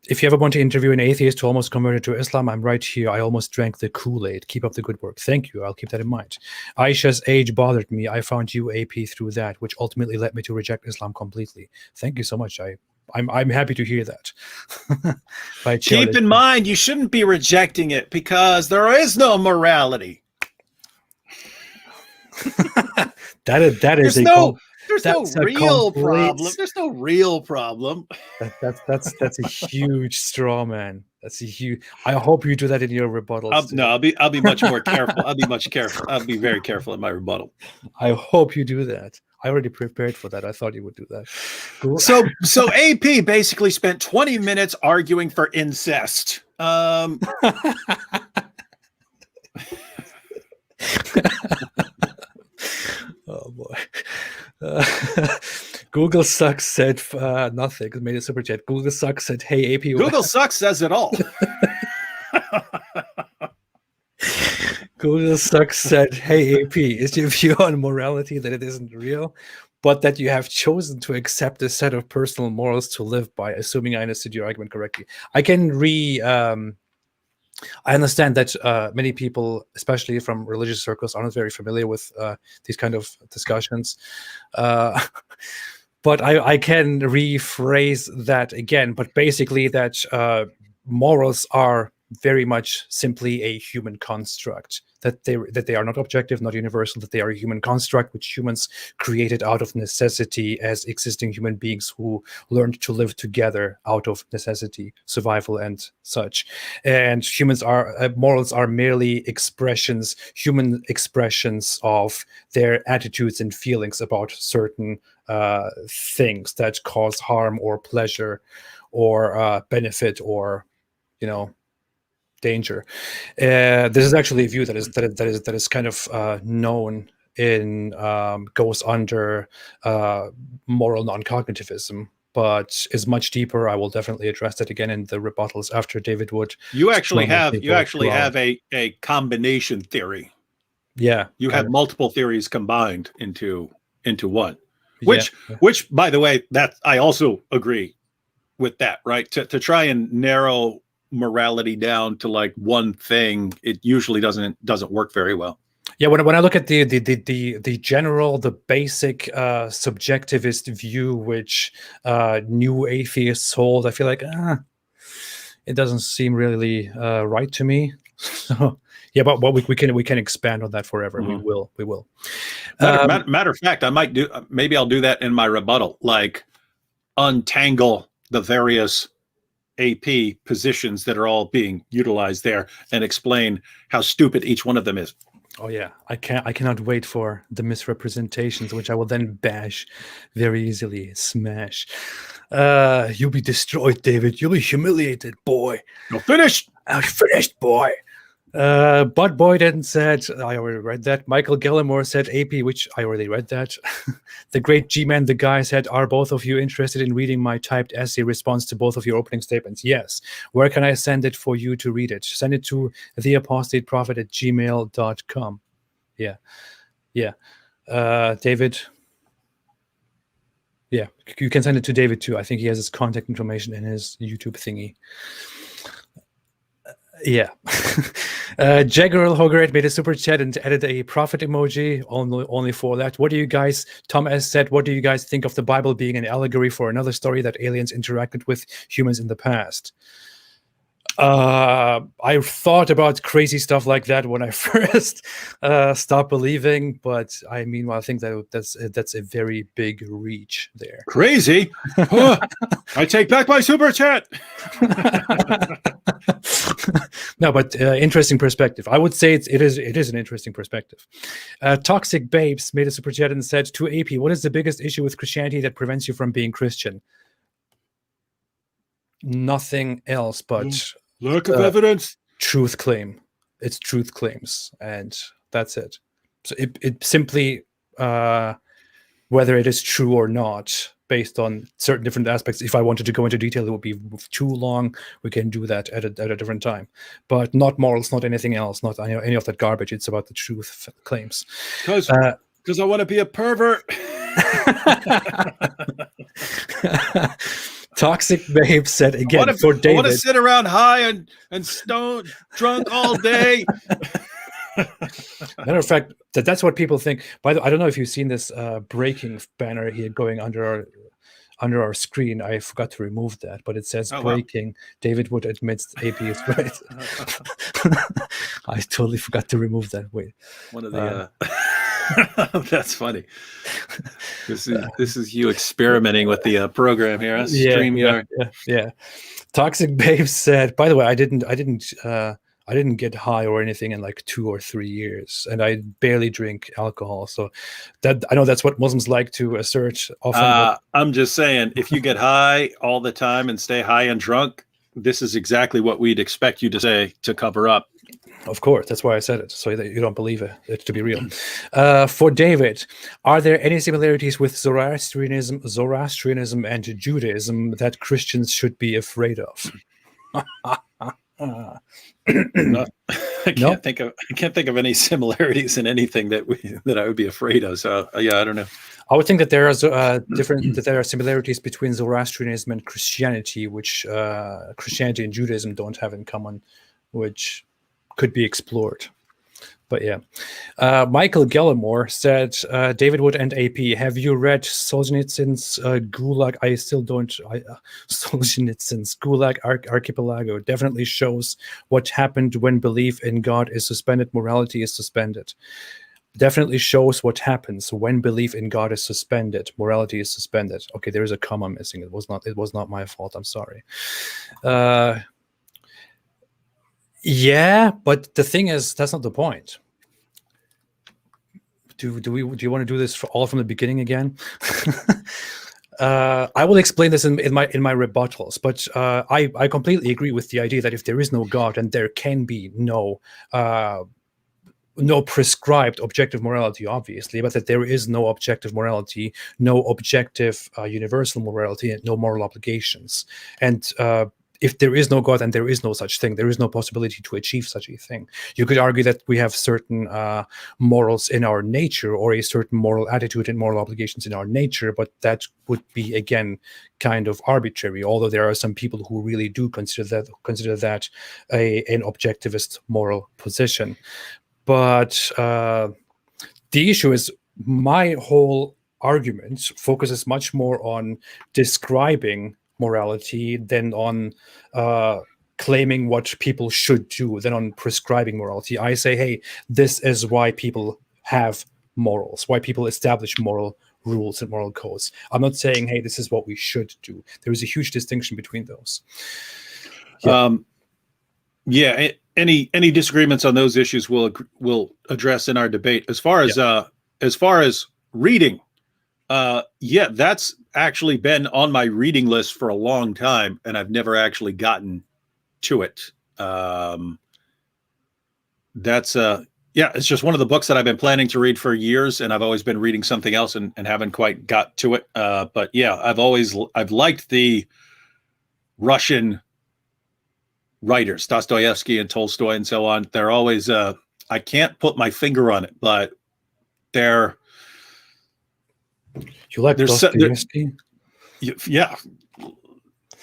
If you ever want to interview an atheist who almost converted to Islam, I'm right here. I almost drank the Kool-Aid. Keep up the good work. Thank you. I'll keep that in mind. Aisha's age bothered me. I found you, AP, through that, which ultimately led me to reject Islam completely. Thank you so much. I'm happy to hear that. Keep in mind, you shouldn't be rejecting it because there is no morality. There's no real problem. There's no real problem. That's a huge straw man. That's a huge. I hope you do that in your rebuttals. I'll be much more careful. I'll be very careful in my rebuttal. I hope you do that. I already prepared for that. I thought you would do that. Cool. So AP basically spent 20 minutes arguing for incest. Oh boy. Google sucks said nothing. Made a super chat. Google sucks said, hey AP. Google sucks says it all. Google sucks said, hey AP, is your view on morality that it isn't real, but that you have chosen to accept a set of personal morals to live by, assuming I understood your argument correctly? I can I understand that many people, especially from religious circles, are not very familiar with these kind of discussions. But I can rephrase that again. But basically that morals are very much simply a human construct, that they are not objective, not universal, that they are a human construct which humans created out of necessity as existing human beings who learned to live together out of necessity, survival and such. And morals are merely human expressions of their attitudes and feelings about certain things that cause harm or pleasure or benefit or danger. This is actually a view that is kind of known in goes under moral non-cognitivism, but is much deeper. I will definitely address that again in the rebuttals after David Wood. You actually have a combination theory. Yeah, you have multiple theories combined into one. Which by the way, that I also agree with that. Right, to try and narrow morality down to like one thing, it usually doesn't work very well. Yeah, when I look at the general, the basic subjectivist view which new atheists hold, I feel like it doesn't seem really right to me. So yeah, but we can expand on that forever. Mm-hmm. We will. Matter of fact, maybe I'll do that in my rebuttal, like untangle the various AP positions that are all being utilized there and explain how stupid each one of them is. Oh yeah, I cannot wait for the misrepresentations, which I will then bash very easily. Smash. You'll be destroyed, David. You'll be humiliated, boy. You're finished. I'm finished, boy. Bud Boyden said, I already read that. Michael Gallimore said AP, which I already read that. The great G-Man, the guy said, are both of you interested in reading my typed essay response to both of your opening statements? Yes. Where can I send it for you to read it? Send it to theapostateprophet@gmail.com. Yeah. David? Yeah, you can send it to David too. I think he has his contact information in his YouTube thingy. Yeah. Jaggerl Hogarth made a super chat and added a prophet emoji only for that. What do you guys, Tom S said, what do you guys think of the Bible being an allegory for another story that aliens interacted with humans in the past? I thought about crazy stuff like that when I first stopped believing, but I mean, I think that's a very big reach there. Crazy? I take back my super chat. No, but interesting perspective. I would say it is an interesting perspective. Toxic Babes made a super chat and said, to AP, what is the biggest issue with Christianity that prevents you from being Christian? Nothing else but lack of evidence. Truth claim. It's truth claims, and that's it. So it simply whether it is true or not, based on certain different aspects. If I wanted to go into detail, it would be too long. We can do that at a different time, but not morals, not anything else, not any of that garbage. It's about the truth claims. Because I want to be a pervert. Toxic Babe said again for David. I want to sit around high and stone drunk all day. Matter of fact, that's what people think. By the way, I don't know if you've seen this breaking banner here going under our screen. I forgot to remove that, but it says breaking. Wow. David Wood admits AP is right. I totally forgot to remove that. Wait, one of the. That's funny. This is you experimenting with the program here. Yeah. Toxic Babe said, by the way, I didn't get high or anything in like 2 or 3 years, and I barely drink alcohol. So that I know that's what Muslims like to assert often. I'm just saying, if you get high all the time and stay high and drunk, this is exactly what we'd expect you to say to cover up. Of course, that's why I said it, so that you don't believe it to be real. For David, are there any similarities with Zoroastrianism and Judaism that Christians should be afraid of? No, I can't think of any similarities in anything that I would be afraid of. So yeah, I don't know. I would think that there are similarities between Zoroastrianism and Christianity, which Christianity and Judaism don't have in common, which could be explored. But yeah, Michael Gallimore said, David Wood and AP, have you read Solzhenitsyn's Gulag? I still don't. Solzhenitsyn's Gulag Archipelago definitely shows what happened when belief in God is suspended, morality is suspended. Definitely shows what happens when belief in God is suspended, morality is suspended. Okay, there is a comma missing. It was not my fault. I'm sorry. Yeah, but the thing is, that's not the point. Do you want to do this all from the beginning again? I will explain this in my rebuttals, but I completely agree with the idea that if there is no God, and there can be no prescribed objective morality, obviously, but that there is no objective morality, no objective universal morality, and no moral obligations. And if there is no God and there is no such thing, there is no possibility to achieve such a thing. You could argue that we have certain morals in our nature, or a certain moral attitude and moral obligations in our nature, but that would be, again, kind of arbitrary, although there are some people who really do consider that an objectivist moral position. But the issue is, my whole argument focuses much more on describing morality than on claiming what people should do, than on prescribing morality. I say, hey, this is why people have morals, why people establish moral rules and moral codes. I'm not saying, hey, this is what we should do. There is a huge distinction between those. Yeah. Any disagreements on those issues we'll address in our debate. As far as reading, that's actually been on my reading list for a long time, and I've never actually gotten to it. It's just one of the books that I've been planning to read for years, and I've always been reading something else and haven't quite got to it. But yeah, I've liked the Russian writers, Dostoyevsky and Tolstoy and so on. They're always, I can't put my finger on it, but they're You like Dostoyevsky? Yeah,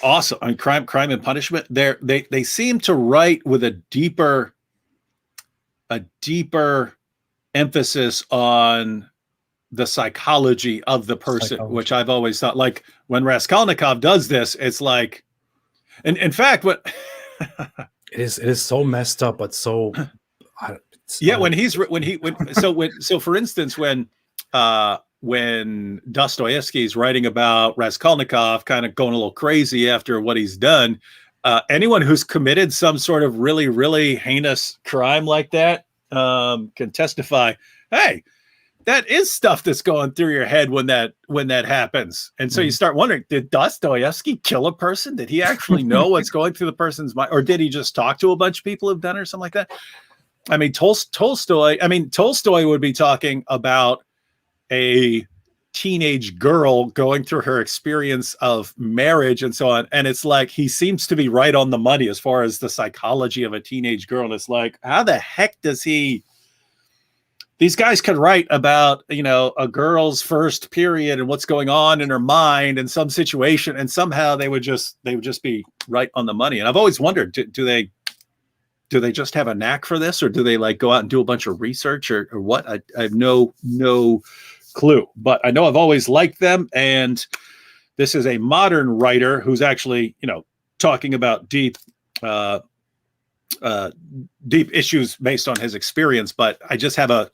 awesome. I mean, Crime and Punishment. They seem to write with a deeper emphasis on the psychology of the person, which I've always thought, like when Raskolnikov does this, it's like, and in fact, what it is so messed up, but so yeah. So for instance, when Dostoyevsky is writing about Raskolnikov, kind of going a little crazy after what he's done, anyone who's committed some sort of really, really heinous crime like that can testify, hey, that is stuff that's going through your head when that happens. And so you start wondering, did Dostoyevsky kill a person? Did he actually know what's going through the person's mind? Or did he just talk to a bunch of people who've done it or something like that? I mean, Tolstoy would be talking about a teenage girl going through her experience of marriage and so on. And it's like, he seems to be right on the money as far as the psychology of a teenage girl. And it's like, how the heck does these guys could write about, a girl's first period and what's going on in her mind in some situation, and somehow they would just be right on the money. And I've always wondered, do they just have a knack for this, or do they like go out and do a bunch of research or what? I have no clue, but I know I've always liked them. And this is a modern writer who's actually, talking about deep issues based on his experience. But I just have a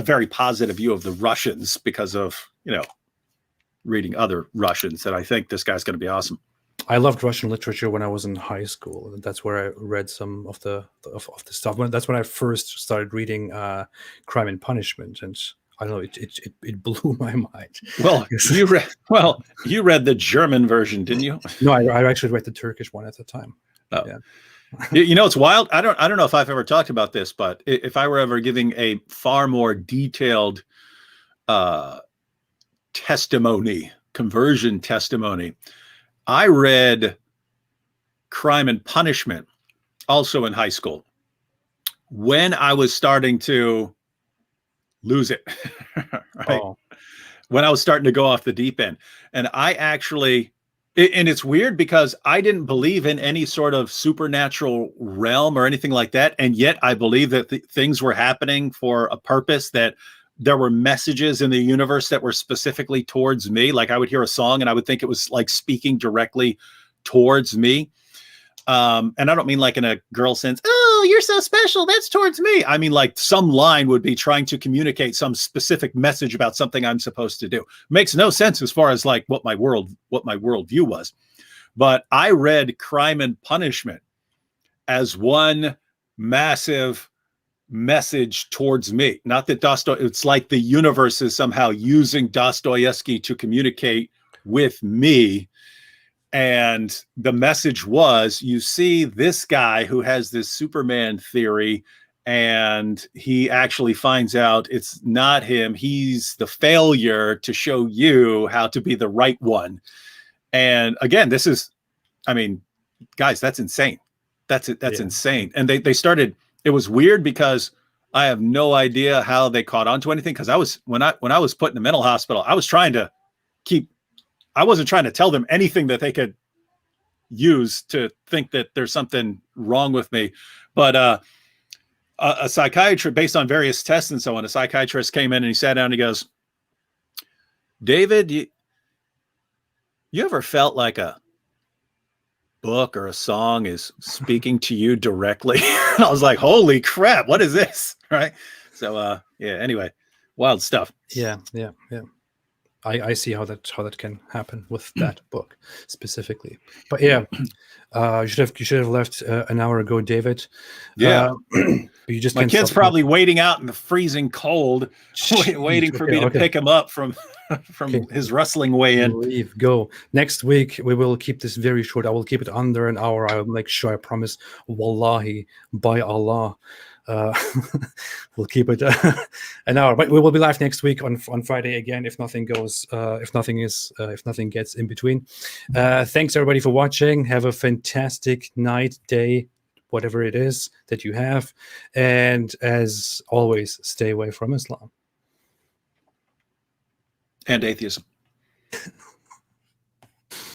very positive view of the Russians because of, reading other Russians, that I think this guy's going to be awesome. I loved Russian literature when I was in high school. That's where I read some of the stuff. That's when I first started reading Crime and Punishment, and I don't know, it blew my mind. Well, you read the German version, didn't you? No, I actually read the Turkish one at the time. Oh. Yeah. It's wild. I don't know if I've ever talked about this, but if I were ever giving a far more detailed conversion testimony, I read Crime and Punishment also in high school when I was starting to lose it, right? Oh. When I was starting to go off the deep end. And I actually, and it's weird because I didn't believe in any sort of supernatural realm or anything like that. And yet I believe that things were happening for a purpose, that there were messages in the universe that were specifically towards me. Like I would hear a song and I would think it was like speaking directly towards me. And I don't mean like in a girl sense, oh, you're so special, that's towards me. I mean, like some line would be trying to communicate some specific message about something I'm supposed to do. Makes no sense as far as like what my worldview was. But I read Crime and Punishment as one massive message towards me. Not that it's like the universe is somehow using Dostoyevsky to communicate with me. And the message was, you see this guy who has this Superman theory, and he actually finds out it's not him. He's the failure to show you how to be the right one. And again, this is, I mean, guys, that's insane. That's insane. And they started, it was weird because I have no idea how they caught on to anything. Cause when I was put in the mental hospital, I wasn't trying to tell them anything that they could use to think that there's something wrong with me. But a psychiatrist, based on various tests and so on, a psychiatrist came in and he sat down and he goes, David, you ever felt like a book or a song is speaking to you directly? And I was like, holy crap, what is this? Right. So anyway, wild stuff. Yeah. I see how that can happen with that book specifically. But yeah, you should have left an hour ago, David. Yeah, you just my kid's probably waiting out in the freezing cold, waiting for me to pick him up from his wrestling way in. Go next week. We will keep this very short. I will keep it under an hour. I will make sure. I promise. Wallahi, by Allah. We'll keep it an hour, but we will be live next week on Friday again if nothing gets in between. Thanks everybody for watching. Have a fantastic night, day, whatever it is that you have, and as always, stay away from Islam. And atheism.